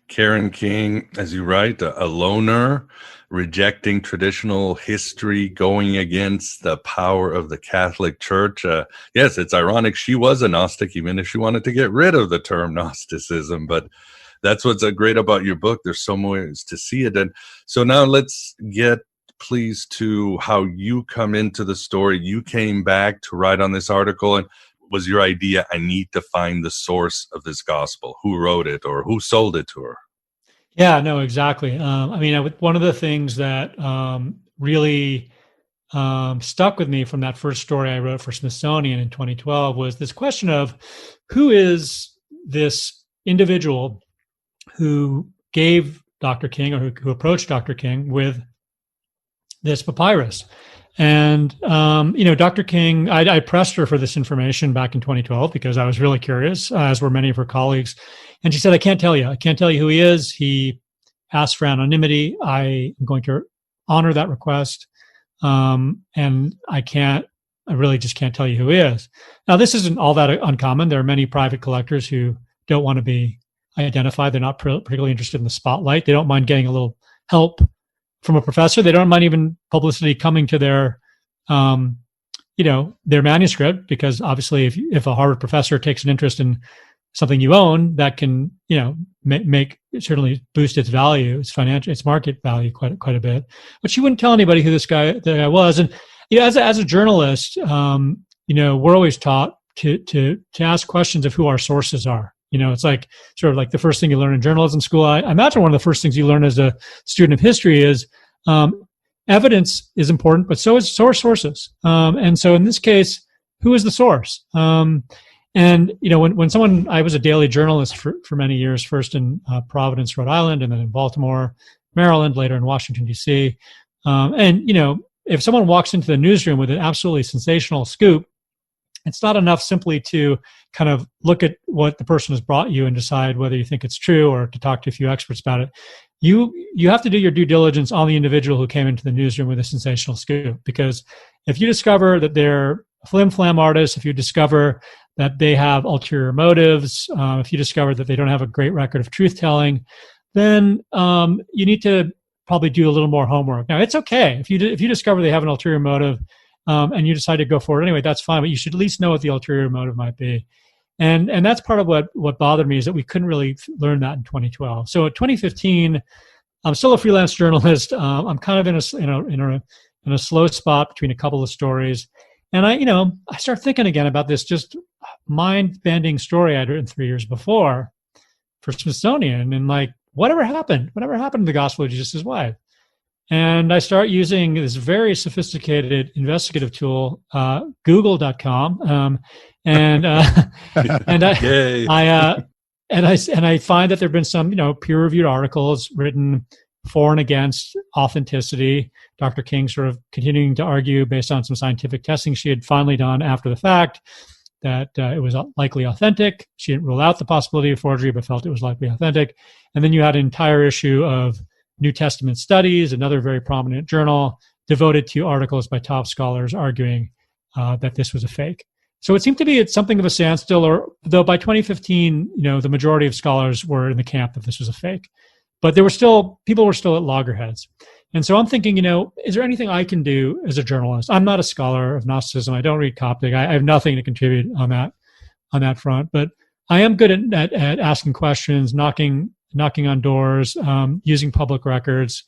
Karen King, as you write, a loner, rejecting traditional history, going against the power of the Catholic Church. Yes, it's ironic. She was a Gnostic, even if she wanted to get rid of the term Gnosticism. But that's what's great about your book. There's so many ways to see it. And so now let's get, please, to how you come into the story. You came back to write on this article, and was your idea, I need to find the source of this gospel, who wrote it or who sold it to her? Yeah, no, exactly. One of the things that really stuck with me from that first story I wrote for Smithsonian in 2012 was this question of who is this individual who gave Dr. King, or who approached Dr. King with this papyrus. And, Dr. King, I pressed her for this information back in 2012 because I was really curious, as were many of her colleagues. And she said, I can't tell you. I can't tell you who he is. He asked for anonymity. I am going to honor that request. And I really just can't tell you who he is. Now, this isn't all that uncommon. There are many private collectors who don't want to be identified. They're not particularly interested in the spotlight. They don't mind getting a little help from a professor. They don't mind even publicity coming to their manuscript, because obviously if a Harvard professor takes an interest in something you own, that can, make certainly boost its value, its market value quite a bit. But she wouldn't tell anybody who the guy was. And, as a journalist, we're always taught to ask questions of who our sources are. It's like sort of like the first thing you learn in journalism school. I imagine one of the first things you learn as a student of history is evidence is important, but so are sources. And so in this case, who is the source? When I was a daily journalist for many years, first in Providence, Rhode Island, and then in Baltimore, Maryland, later in Washington, D.C. If someone walks into the newsroom with an absolutely sensational scoop, it's not enough simply to kind of look at what the person has brought you and decide whether you think it's true, or to talk to a few experts about it. You have to do your due diligence on the individual who came into the newsroom with a sensational scoop, because if you discover that they're a flim-flam artist, if you discover that they have ulterior motives, if you discover that they don't have a great record of truth-telling, then you need to probably do a little more homework. Now, it's okay if you discover they have an ulterior motive, and you decide to go for it anyway, that's fine, but you should at least know what the ulterior motive might be. And that's part of what bothered me, is that we couldn't really learn that in 2012. So in 2015, I'm still a freelance journalist. I'm kind of in a slow spot between a couple of stories. And I start thinking again about this just mind-bending story I'd written 3 years before for Smithsonian. And like, whatever happened? Whatever happened to the Gospel of Jesus' wife? And I start using this very sophisticated investigative tool, Google.com, and I find that there've been some peer-reviewed articles written for and against authenticity. Dr. King sort of continuing to argue based on some scientific testing she had finally done after the fact that it was likely authentic. She didn't rule out the possibility of forgery, but felt it was likely authentic. And then you had an entire issue of New Testament Studies, another very prominent journal devoted to articles by top scholars arguing that this was a fake. So it seemed to be at something of a standstill, though by 2015, the majority of scholars were in the camp that this was a fake. But people were still at loggerheads. And so I'm thinking, is there anything I can do as a journalist? I'm not a scholar of Gnosticism. I don't read Coptic. I have nothing to contribute on that front. But I am good at asking questions, knocking knocking on doors, using public records.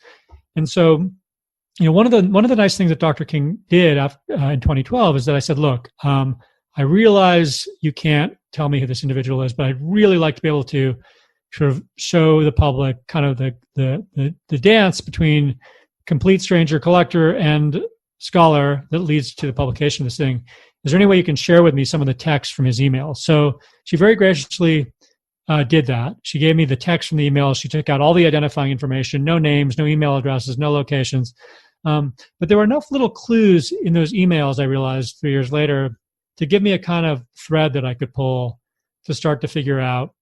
And so, one of the nice things that Dr. King did in 2012 is that I said, look, I realize you can't tell me who this individual is, but I'd really like to be able to sort of show the public kind of the dance between complete stranger collector and scholar that leads to the publication of this thing. Is there any way you can share with me some of the text from his emails? So she very graciously did that. She gave me the text from the emails. She took out all the identifying information, no names, no email addresses, no locations. But there were enough little clues in those emails, I realized 3 years later, to give me a kind of thread that I could pull to start to figure out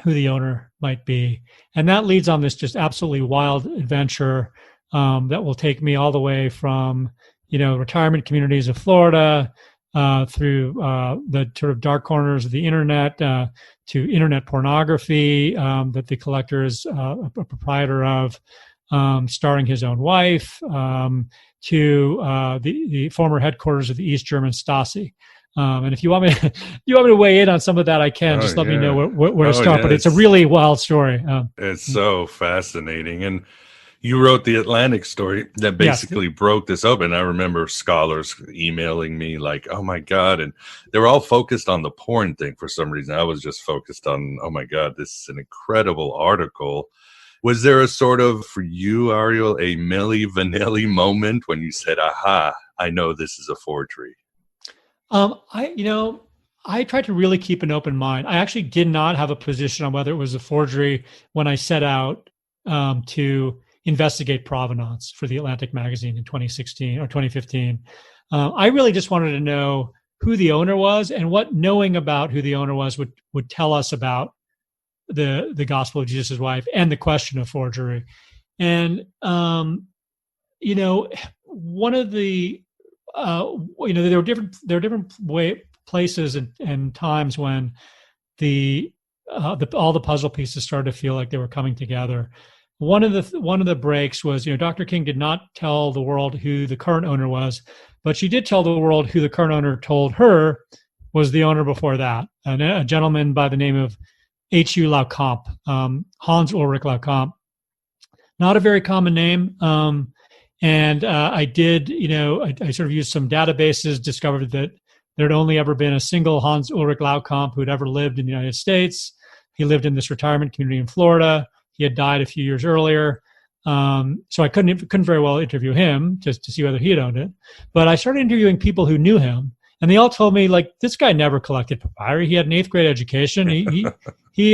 who the owner might be. And that leads on this just absolutely wild adventure that will take me all the way from, retirement communities of Florida through the sort of dark corners of the internet to internet pornography that the collector is a proprietor of, starring his own wife, to the former headquarters of the East German Stasi. And if you want me to weigh in on some of that, I can. Just let me know where to start. But it's a really wild story. It's so fascinating. And you wrote the Atlantic story that basically broke this open. I remember scholars emailing me like, oh my God. And they were all focused on the porn thing for some reason. I was just focused on, oh my God, this is an incredible article. Was there a sort of, for you, Ariel, a Milli Vanilli moment when you said, aha, I know this is a forgery? I tried to really keep an open mind. I actually did not have a position on whether it was a forgery when I set out to investigate provenance for the Atlantic magazine in 2016 or 2015. I really just wanted to know who the owner was and what knowing about who the owner was would tell us about the Gospel of Jesus' Wife and the question of forgery. And one of the there are different places and times when all the puzzle pieces started to feel like they were coming together. One of the breaks was, Dr. King did not tell the world who the current owner was, but she did tell the world who the current owner told her was the owner before that, a gentleman by the name of H.U. Laukamp, Hans Ulrich Laukamp. Not a very common name. And I did, I sort of used some databases, discovered that there had only ever been a single Hans Ulrich Laukamp who had ever lived in the United States. He lived in this retirement community in Florida. He had died a few years earlier. So I couldn't very well interview him just to see whether he had owned it. But I started interviewing people who knew him. And they all told me, like, this guy never collected papyri. He had an 8th grade education. He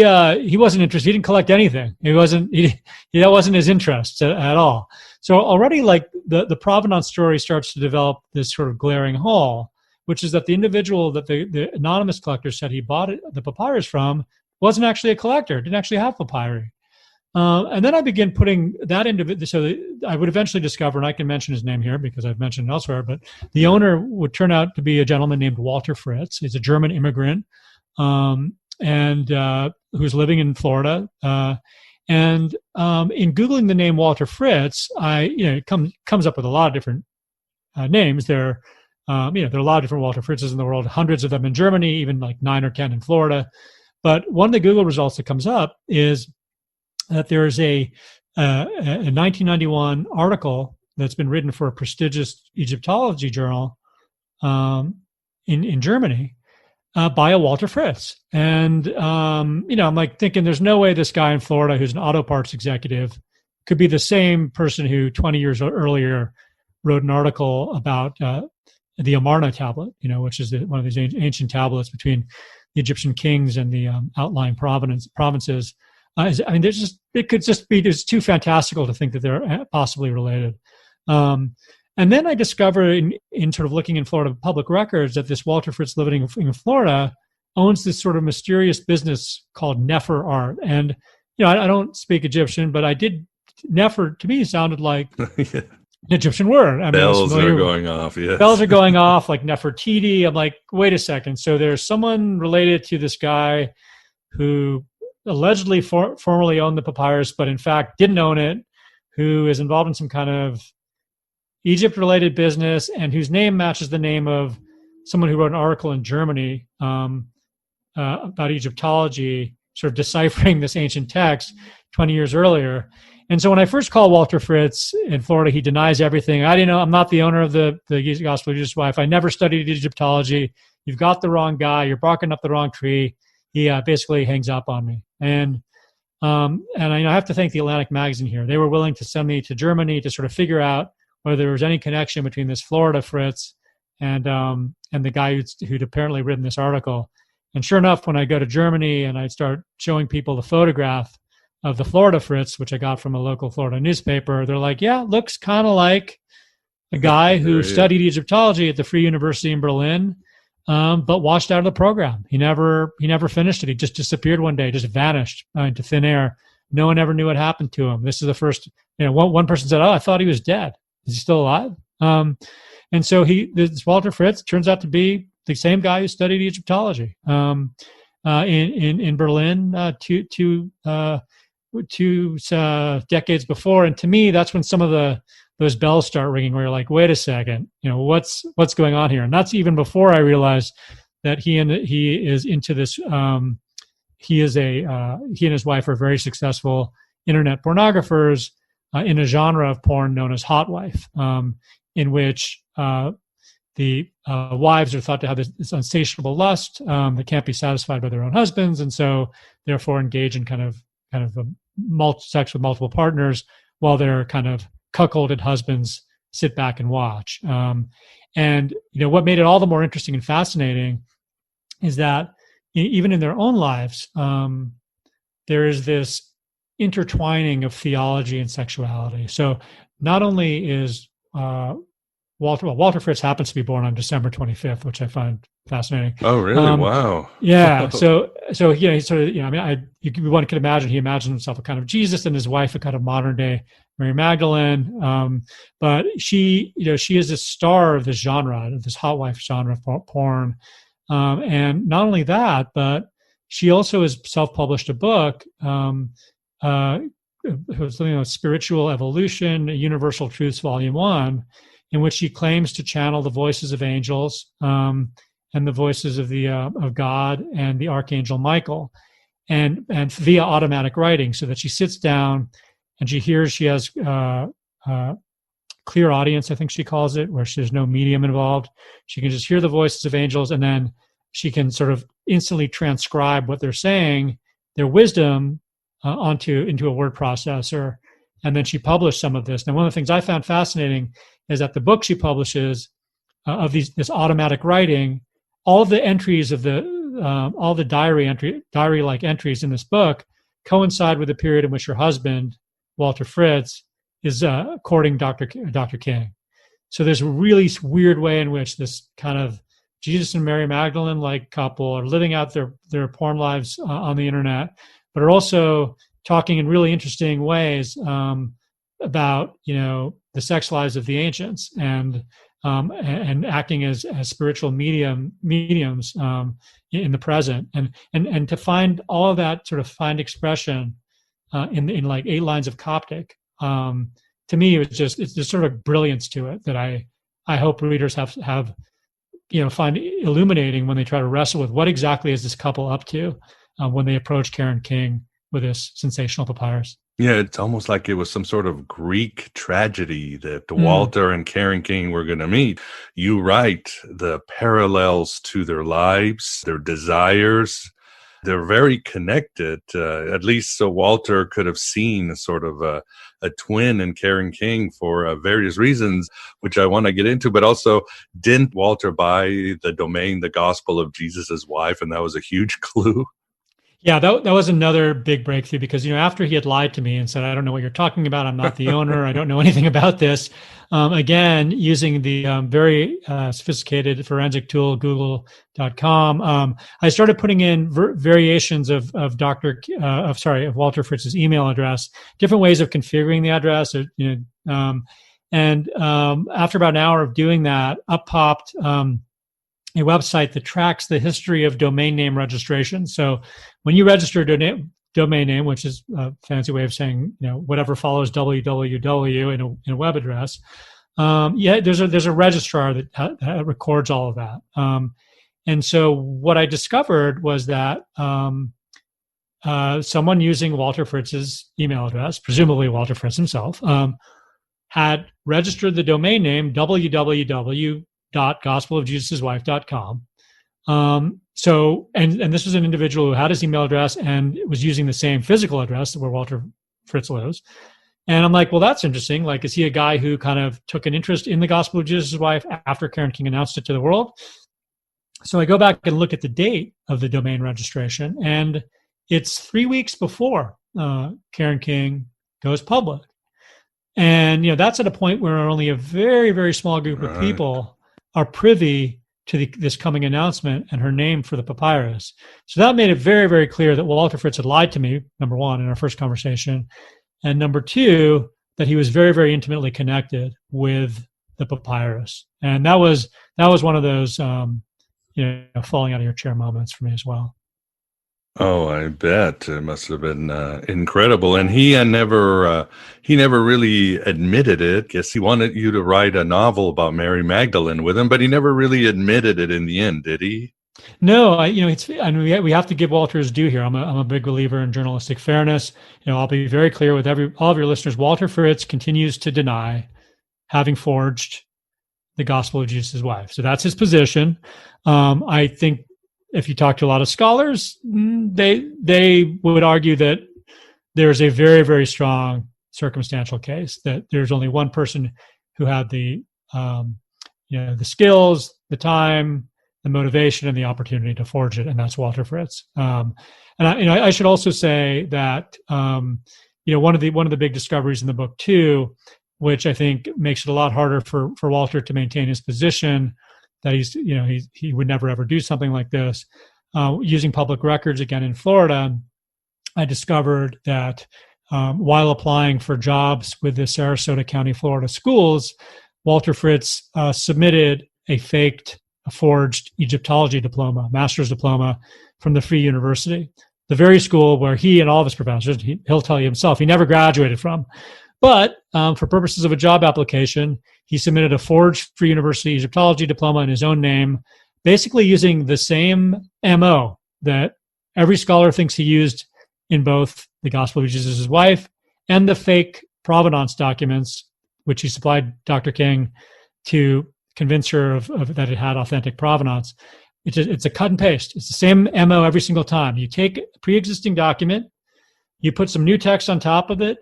wasn't interested. He didn't collect anything. That wasn't his interest at all. So already, like, the provenance story starts to develop this sort of glaring hole, which is that the individual that the anonymous collector said he bought the papyrus from wasn't actually a collector, didn't actually have papyri. And then I began putting that individual, so I would eventually discover, and I can mention his name here because I've mentioned it elsewhere, but the owner would turn out to be a gentleman named Walter Fritz. He's a German immigrant and who's living in Florida. And in Googling the name Walter Fritz, it comes up with a lot of different names. There are a lot of different Walter Fritzes in the world, hundreds of them in Germany, even like 9 or 10 in Florida. But one of the Google results that comes up is that there is a 1991 article that's been written for a prestigious Egyptology journal in Germany by a Walter Fritz. And, I'm like thinking there's no way this guy in Florida who's an auto parts executive could be the same person who 20 years earlier wrote an article about the Amarna tablet, which is one of these ancient tablets between the Egyptian kings and the outlying provinces. It could just be just too fantastical to think that they're possibly related. And then I discovered in sort of looking in Florida public records that this Walter Fritz living in Florida owns this sort of mysterious business called Nefer art. And, I don't speak Egyptian, but I did. Nefer to me sounded like an Egyptian word. Bells are going off. Yeah. Bells are going off like Nefertiti. I'm like, wait a second. So there's someone related to this guy who allegedly formerly owned the papyrus, but in fact didn't own it, who is involved in some kind of Egypt-related business and whose name matches the name of someone who wrote an article in Germany about Egyptology sort of deciphering this ancient text 20 years earlier. And so when I first called Walter Fritz in Florida, he denies everything. I didn't know, I'm not the owner of the Gospel of Jesus' Wife. I never studied Egyptology. You've got the wrong guy. You're barking up the wrong tree. He basically hangs up on me. And I have to thank the Atlantic magazine here. They were willing to send me to Germany to sort of figure out whether there was any connection between this Florida Fritz and the guy who'd apparently written this article. And sure enough, when I go to Germany and I start showing people the photograph of the Florida Fritz, which I got from a local Florida newspaper, they're like, yeah, looks kind of like a guy who studied Egyptology at the Free University in Berlin, but washed out of the program. He never finished it. He just disappeared one day, just vanished into thin air. No one ever knew what happened to him. This is the first, one person said, oh, I thought he was dead. Is he still alive? And so this Walter Fritz turns out to be the same guy who studied Egyptology in Berlin two decades before. And to me, that's when some of those bells start ringing, where you're like, wait a second, what's going on here? And that's even before I realized that he is into this. He and his wife are very successful internet pornographers in a genre of porn known as hot wife, in which the wives are thought to have this insatiable lust that can't be satisfied by their own husbands, and so therefore engage in kind of sex with multiple partners, while their kind of cuckolded husbands sit back and watch. And what made it all the more interesting and fascinating is that even in their own lives, there is this intertwining of theology and sexuality. So not only is Walter Fritz happens to be born on December 25th, which I find fascinating. Oh, really? Wow. Yeah. So he sort of, one could imagine he imagined himself a kind of Jesus and his wife a kind of modern day Mary Magdalene. But she is a star of this genre, of this hot wife genre of porn. And not only that, but she also has self-published a book, it was something like Spiritual Evolution, Universal Truths, Volume 1, in which she claims to channel the voices of angels and the voices of God and the Archangel Michael, and via automatic writing, so that she sits down and she has clear audience, I think she calls it, where there's no medium involved. She can just hear the voices of angels, and then she can sort of instantly transcribe what they're saying, their wisdom, into a word processor. And then she published some of this. Now, one of the things I found fascinating is that the book she publishes of this automatic writing, all of the entries of all the diary-like entries in this book coincide with the period in which her husband, Walter Fritz, is courting Dr. King. So there's a really weird way in which this kind of Jesus and Mary Magdalene like couple are living out their porn lives on the internet, but are also talking in really interesting ways about the sex lives of the ancients and acting as spiritual mediums in the present, and to find all of that sort of find expression in like 8 lines of Coptic. To me, it's just sort of brilliance to it that I hope readers have find illuminating when they try to wrestle with what exactly is this couple up to when they approach Karen King with this sensational papyrus. Yeah, it's almost like it was some sort of Greek tragedy that Walter and Karen King were going to meet. You write the parallels to their lives, their desires. They're very connected, at least so Walter could have seen sort of a twin in Karen King for various reasons, which I want to get into. But also, didn't Walter buy the domain, The Gospel of Jesus' Wife? And that was a huge clue. Yeah, that was another big breakthrough, because after he had lied to me and said, I don't know what you're talking about, I'm not the owner, I don't know anything about this, again, using the very sophisticated forensic tool google.com, I started putting in variations of Walter Fritz's email address, different ways of configuring the address, and after about an hour of doing that, up popped a website that tracks the history of domain name registration. So when you register a domain name, which is a fancy way of saying whatever follows www in a web address, there's a registrar that records all of that. And so what I discovered was that someone using Walter Fritz's email address, presumably Walter Fritz himself, had registered the domain name www.gospelofjesuswife.com. So this was an individual who had his email address and was using the same physical address where Walter Fritz lives. And I'm like, well, that's interesting. Like, is he a guy who kind of took an interest in the Gospel of Jesus' Wife after Karen King announced it to the world? So I go back and look at the date of the domain registration, and it's 3 weeks before Karen King goes public. And, that's at a point where only a very, very small group of people are privy to this coming announcement and her name for the papyrus. So that made it very, very clear that Walter Fritz had lied to me, number one, in our first conversation. And number two, that he was very, very intimately connected with the papyrus. And that was one of those, falling out of your chair moments for me as well. Oh, I bet it must have been incredible. And he never really admitted it. Guess he wanted you to write a novel about Mary Magdalene with him, but he never really admitted it in the end, did he? No, we have to give Walter his due here. I'm a big believer in journalistic fairness. I'll be very clear with all of your listeners. Walter Fritz continues to deny having forged the Gospel of Jesus' Wife. So that's his position. I think if you talk to a lot of scholars, they would argue that there's a very, very strong circumstantial case that there's only one person who had the skills, the time, the motivation, and the opportunity to forge it, and that's Walter Fritz. And I should also say that one of the big discoveries in the book too, which I think makes it a lot harder for Walter to maintain his position that he would never ever do something like this. Using public records again in Florida, I discovered that while applying for jobs with the Sarasota County, Florida schools, Walter Fritz submitted a forged Egyptology diploma, master's diploma from the Free University, the very school where he and all of his professors, he'll tell you himself, he never graduated from. But for purposes of a job application, he submitted a forged Free University Egyptology diploma in his own name, basically using the same MO that every scholar thinks he used in both the Gospel of Jesus' Wife and the fake provenance documents, which he supplied Dr. King to convince her of that it had authentic provenance. It's a cut and paste. It's the same MO every single time. You take a pre-existing document, you put some new text on top of it,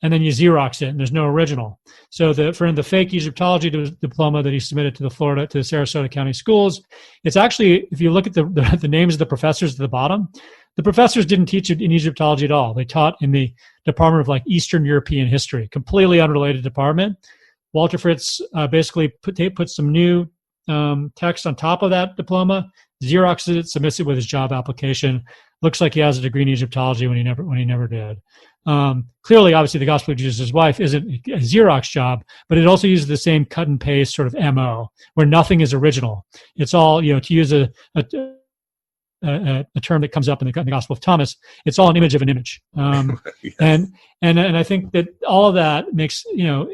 and then you Xerox it, and there's no original. So for the fake Egyptology diploma that he submitted to the Sarasota County schools, it's actually, if you look at the names of the professors at the bottom, the professors didn't teach it in Egyptology at all. They taught in the Department of Eastern European History, completely unrelated department. Walter Fritz basically put some new text on top of that diploma, Xeroxes it, submits it with his job application. Looks like he has a degree in Egyptology when he never did. Clearly, obviously, the Gospel of Jesus' Wife isn't a Xerox job, but it also uses the same cut and paste sort of MO, where nothing is original. It's all, to use a term that comes up in the Gospel of Thomas, it's all an image of an image. Yes. And I think that all of that makes, so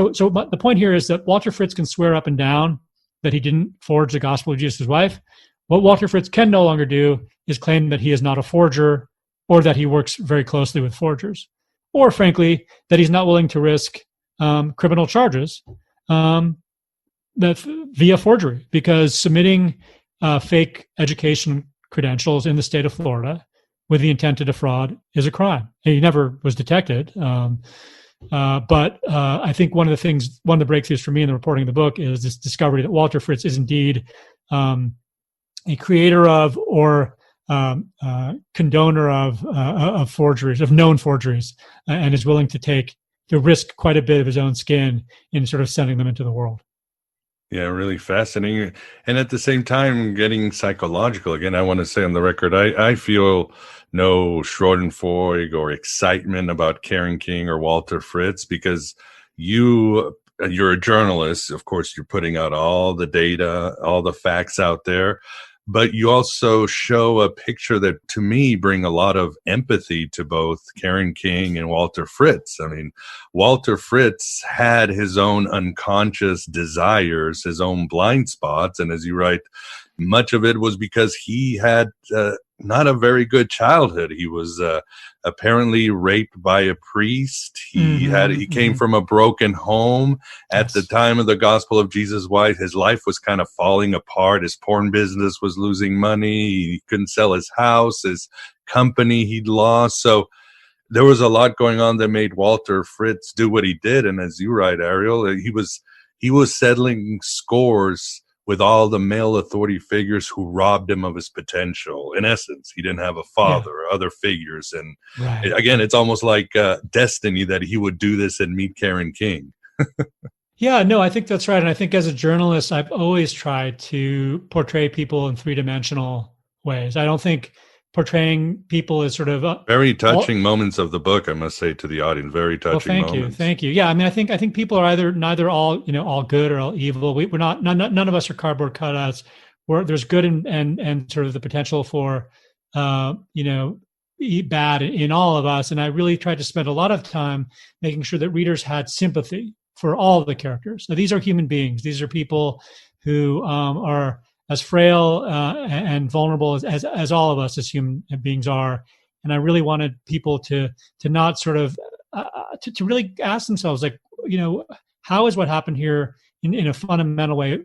the point here is that Walter Fritz can swear up and down that he didn't forge the Gospel of Jesus' Wife. What Walter Fritz can no longer do is claim that he is not a forger, or that he works very closely with forgers, or frankly, that he's not willing to risk criminal charges via forgery, because submitting fake education credentials in the state of Florida with the intent to defraud is a crime. He never was detected. But I think one of the breakthroughs for me in the reporting of the book is this discovery that Walter Fritz is indeed a creator of or condoner of forgeries, of known forgeries, and is willing to risk quite a bit of his own skin in sort of sending them into the world. Yeah, really fascinating. And at the same time, getting psychological. Again, I want to say on the record, I feel no schadenfreude or excitement about Karen King or Walter Fritz, because you're a journalist. Of course, you're putting out all the data, all the facts out there. But you also show a picture that, to me, bring a lot of empathy to both Karen King and Walter Fritz. I mean, Walter Fritz had his own unconscious desires, his own blind spots. And as you write, much of it was because he had not a very good childhood. He was apparently raped by a priest. He came from a broken home at the time of the Gospel of Jesus White. His life was kind of falling apart. His porn business was losing money. He couldn't sell his house, his company he'd lost. So there was a lot going on that made Walter Fritz do what he did. And as you write, Ariel, he was settling scores with all the male authority figures who robbed him of his potential. In essence, he didn't have a father or other figures. And again, it's almost like destiny that he would do this and meet Karen King. Yeah, no, I think that's right. And I think as a journalist, I've always tried to portray people in three-dimensional ways. I don't think portraying people as sort of very touching moments of the book, I must say to the audience. Very touching moments. Thank you. Yeah, I mean, I think people are neither all all good or all evil. We're not. None of us are cardboard cutouts. There's good and sort of the potential for bad in all of us. And I really tried to spend a lot of time making sure that readers had sympathy for all of the characters. Now, these are human beings. These are people who are as frail and vulnerable as all of us as human beings are. And I really wanted people to not sort of, to really ask themselves, like, how is what happened here in a fundamental way,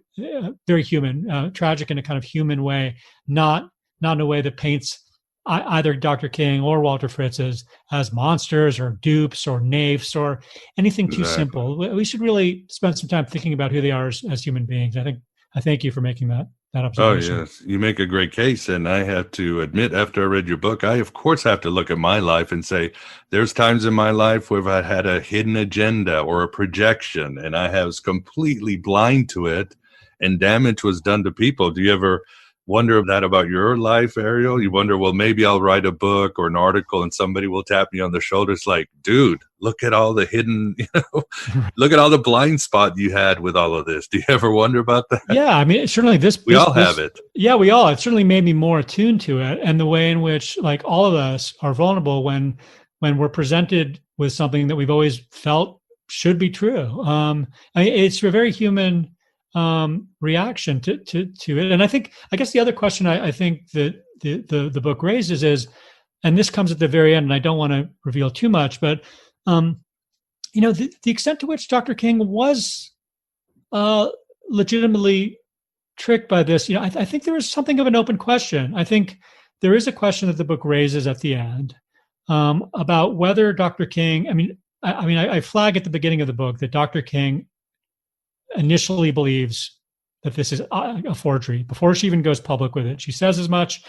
very human, tragic in a kind of human way, not in a way that paints either Dr. King or Walter Fritz as monsters or dupes or naifs or anything too simple. We should really spend some time thinking about who they are as human beings. I thank you for making that observation. Oh, yes. You make a great case. And I have to admit, after I read your book, I, of course, have to look at my life and say, there's times in my life where I had a hidden agenda or a projection, and I was completely blind to it, and damage was done to people. Do you ever wonder that about your life, Ariel? You wonder, well, maybe I'll write a book or an article and somebody will tap me on the shoulder. It's like, dude, look at all the hidden, look at all the blind spot you had with all of this. Do you ever wonder about that? Yeah, I mean, certainly we all have it. Yeah, we all. It certainly made me more attuned to it, and the way in which, like, all of us are vulnerable when we're presented with something that we've always felt should be true. It's a very human reaction to it. And I guess the other question I think that the book raises is, and this comes at the very end, and I don't want to reveal too much, but the extent to which Dr. King was legitimately tricked by this, I think there is something of an open question. I think there is a question that the book raises at the end about whether Dr. King, I flag at the beginning of the book that Dr. King initially believes that this is a forgery before she even goes public with it. She says as much.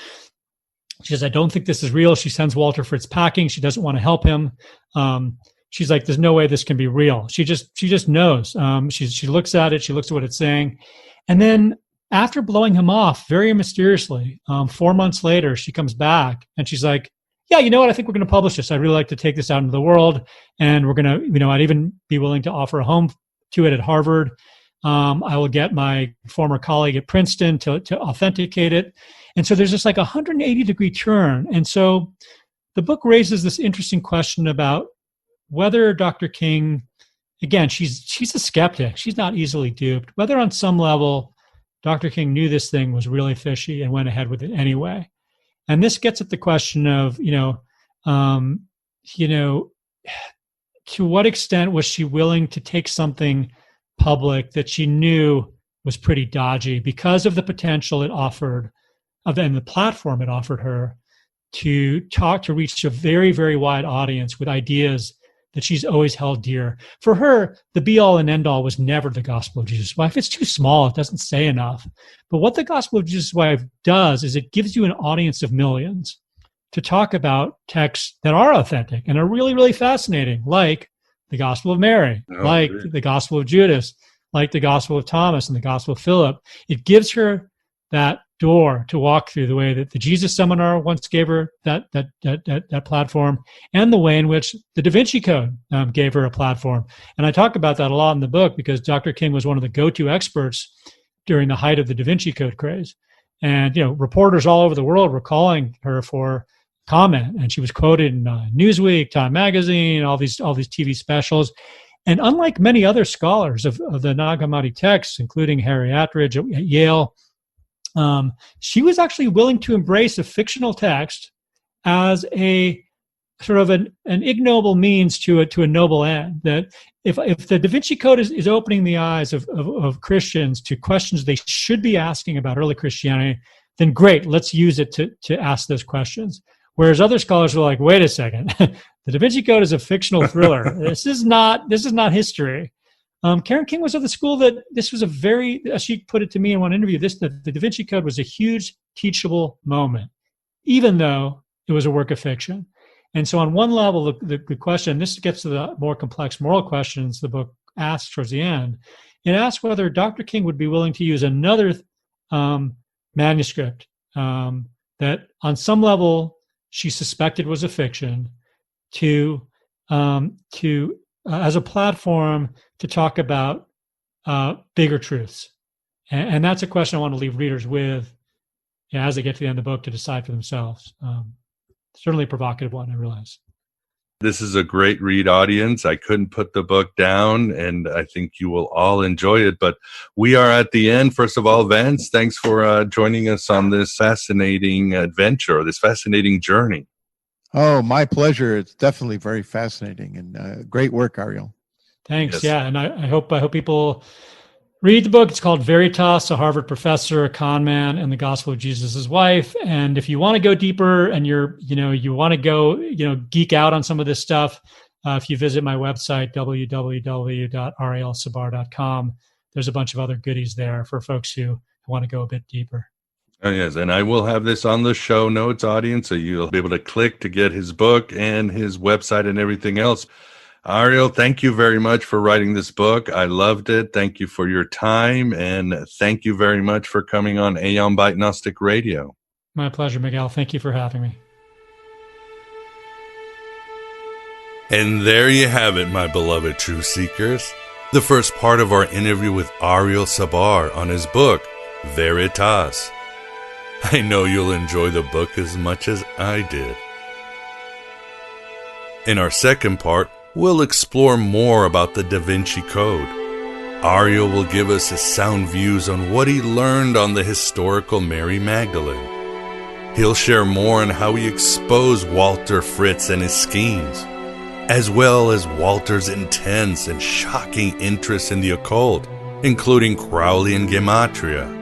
She says, I don't think this is real. She sends Walter Fritz packing. She doesn't want to help him. She's like, there's no way this can be real. She just knows. She looks at it. She looks at what it's saying. And then after blowing him off very mysteriously, 4 months later, she comes back and she's like, yeah, you know what? I think we're going to publish this. I'd really like to take this out into the world. And we're going to, I'd even be willing to offer a home to it at Harvard. I will get my former colleague at Princeton to authenticate it. And so there's this like 180-degree turn. And so the book raises this interesting question about whether Dr. King, again, she's a skeptic. She's not easily duped. Whether on some level Dr. King knew this thing was really fishy and went ahead with it anyway. And this gets at the question of, to what extent was she willing to take something public that she knew was pretty dodgy because of the potential it offered, and the platform it offered her to reach a very, very wide audience with ideas that she's always held dear. For her, the be-all and end-all was never the Gospel of Jesus' Wife. It's too small. It doesn't say enough. But what the Gospel of Jesus' Wife does is it gives you an audience of millions to talk about texts that are authentic and are really, really fascinating, like the Gospel of Mary, the Gospel of Judas, like the Gospel of Thomas and the Gospel of Philip. It gives her that door to walk through, the way that the Jesus Seminar once gave her that platform, and the way in which the Da Vinci Code gave her a platform. And I talk about that a lot in the book because Dr. King was one of the go-to experts during the height of the Da Vinci Code craze. And, reporters all over the world were calling her for comment, and she was quoted in Newsweek, Time Magazine, all these TV specials. And unlike many other scholars of the Nag Hammadi texts, including Harry Attridge at Yale, she was actually willing to embrace a fictional text as a sort of an ignoble means to a noble end. That if the Da Vinci Code is opening the eyes of Christians to questions they should be asking about early Christianity, then great, let's use it to ask those questions. Whereas other scholars were like, wait a second, the Da Vinci Code is a fictional thriller. This is not history. Karen King was of the school that this was a very, as she put it to me in one interview, the Da Vinci Code was a huge teachable moment, even though it was a work of fiction. And so on one level, the question, this gets to the more complex moral questions the book asks towards the end. It asks whether Dr. King would be willing to use another manuscript that on some level she suspected was a fiction as a platform to talk about bigger truths. And that's a question I want to leave readers with as they get to the end of the book to decide for themselves. Certainly a provocative one, I realize. This is a great read, audience. I couldn't put the book down, and I think you will all enjoy it. But we are at the end. First of all, Vance, thanks for joining us on this fascinating adventure, this fascinating journey. Oh, my pleasure. It's definitely very fascinating, and great work, Ariel. Thanks. Yes. Yeah, and I hope people read the book. It's called Veritas, a Harvard professor, a con man, and the gospel of Jesus' wife. And if you want to go deeper and you want to go, geek out on some of this stuff, if you visit my website, www.arielsabar.com, there's a bunch of other goodies there for folks who want to go a bit deeper. Oh, yes, and I will have this on the show notes, audience, so you'll be able to click to get his book and his website and everything else. Ariel, thank you very much for writing this book. I loved it. Thank you for your time, and thank you very much for coming on Aeon Byte Gnostic Radio. My pleasure, Miguel. Thank you for having me. And there you have it, my beloved truth seekers. The first part of our interview with Ariel Sabar on his book, Veritas. I know you'll enjoy the book as much as I did. In our second part, we'll explore more about the Da Vinci Code. Ariel will give us his sound views on what he learned on the historical Mary Magdalene. He'll share more on how he exposed Walter Fritz and his schemes, as well as Walter's intense and shocking interest in the occult, including Crowley and Gematria.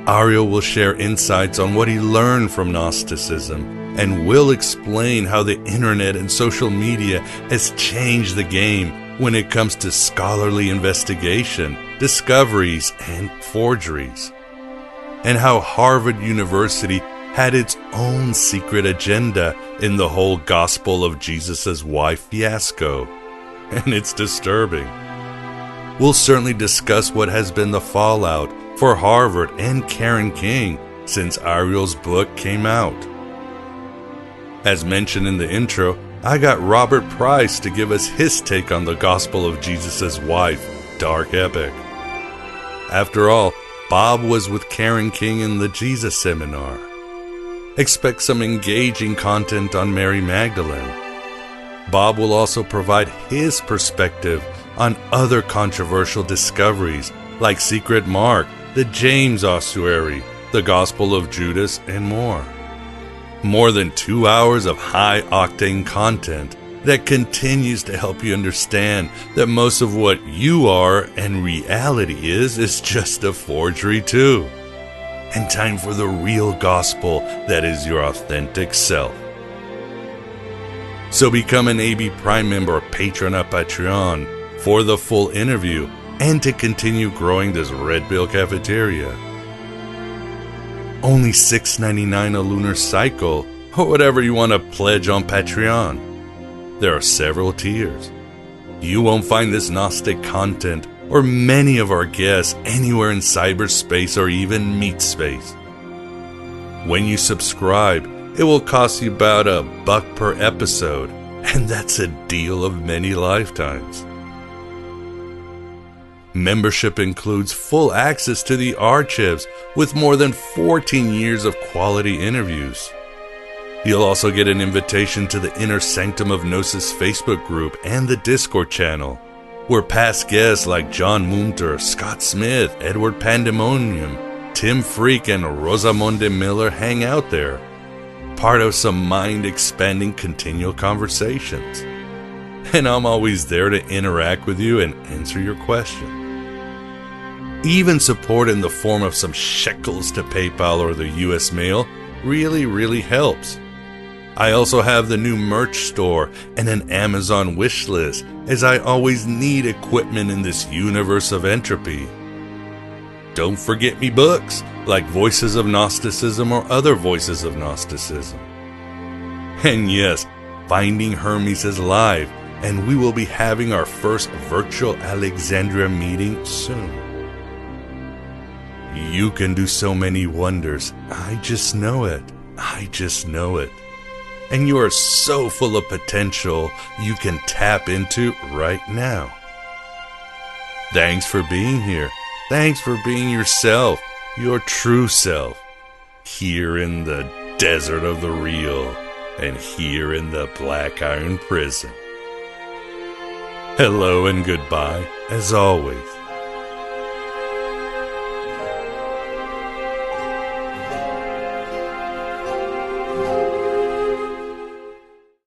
Ariel will share insights on what he learned from Gnosticism, and will explain how the internet and social media has changed the game when it comes to scholarly investigation, discoveries, and forgeries, and how Harvard University had its own secret agenda in the whole gospel of Jesus' wife fiasco, and it's disturbing. We'll certainly discuss what has been the fallout for Harvard and Karen King since Ariel's book came out. As mentioned in the intro, I got Robert Price to give us his take on the gospel of Jesus' wife, Dark Epic. After all, Bob was with Karen King in the Jesus Seminar. Expect some engaging content on Mary Magdalene. Bob will also provide his perspective on other controversial discoveries like Secret Mark, the James Ossuary, the Gospel of Judas, and more. More than 2 hours of high-octane content that continues to help you understand that most of what you are and reality is just a forgery too. And time for the real gospel that is your authentic self. So become an AB Prime member or patron at Patreon for the full interview and to continue growing this Red Pill cafeteria. Only $6.99 a lunar cycle, or whatever you want to pledge on Patreon. There are several tiers. You won't find this Gnostic content or many of our guests anywhere in cyberspace or even meat space. When you subscribe, it will cost you about $1 per episode, and that's a deal of many lifetimes. Membership includes full access to the archives with more than 14 years of quality interviews. You'll also get an invitation to the Inner Sanctum of Gnosis Facebook group and the Discord channel. where past guests like John Munter, Scott Smith, Edward Pandemonium, Tim Freak, and Rosamunde Miller hang out there, part of some mind-expanding continual conversations. And I'm always there to interact with you and answer your questions. Even support in the form of some shekels to PayPal or the US mail really helps. I also have the new merch store and an Amazon wish list, as I always need equipment in this universe of entropy. Don't forget me books, like Voices of Gnosticism or other Voices of Gnosticism. And yes, Finding Hermes is live, and we will be having our first virtual Alexandria meeting soon. You can do so many wonders. I just know it. And you are so full of potential you can tap into right now. Thanks for being here. Thanks for being yourself, your true self, here in the desert of the real and here in the Black Iron Prison. Hello and goodbye, as always.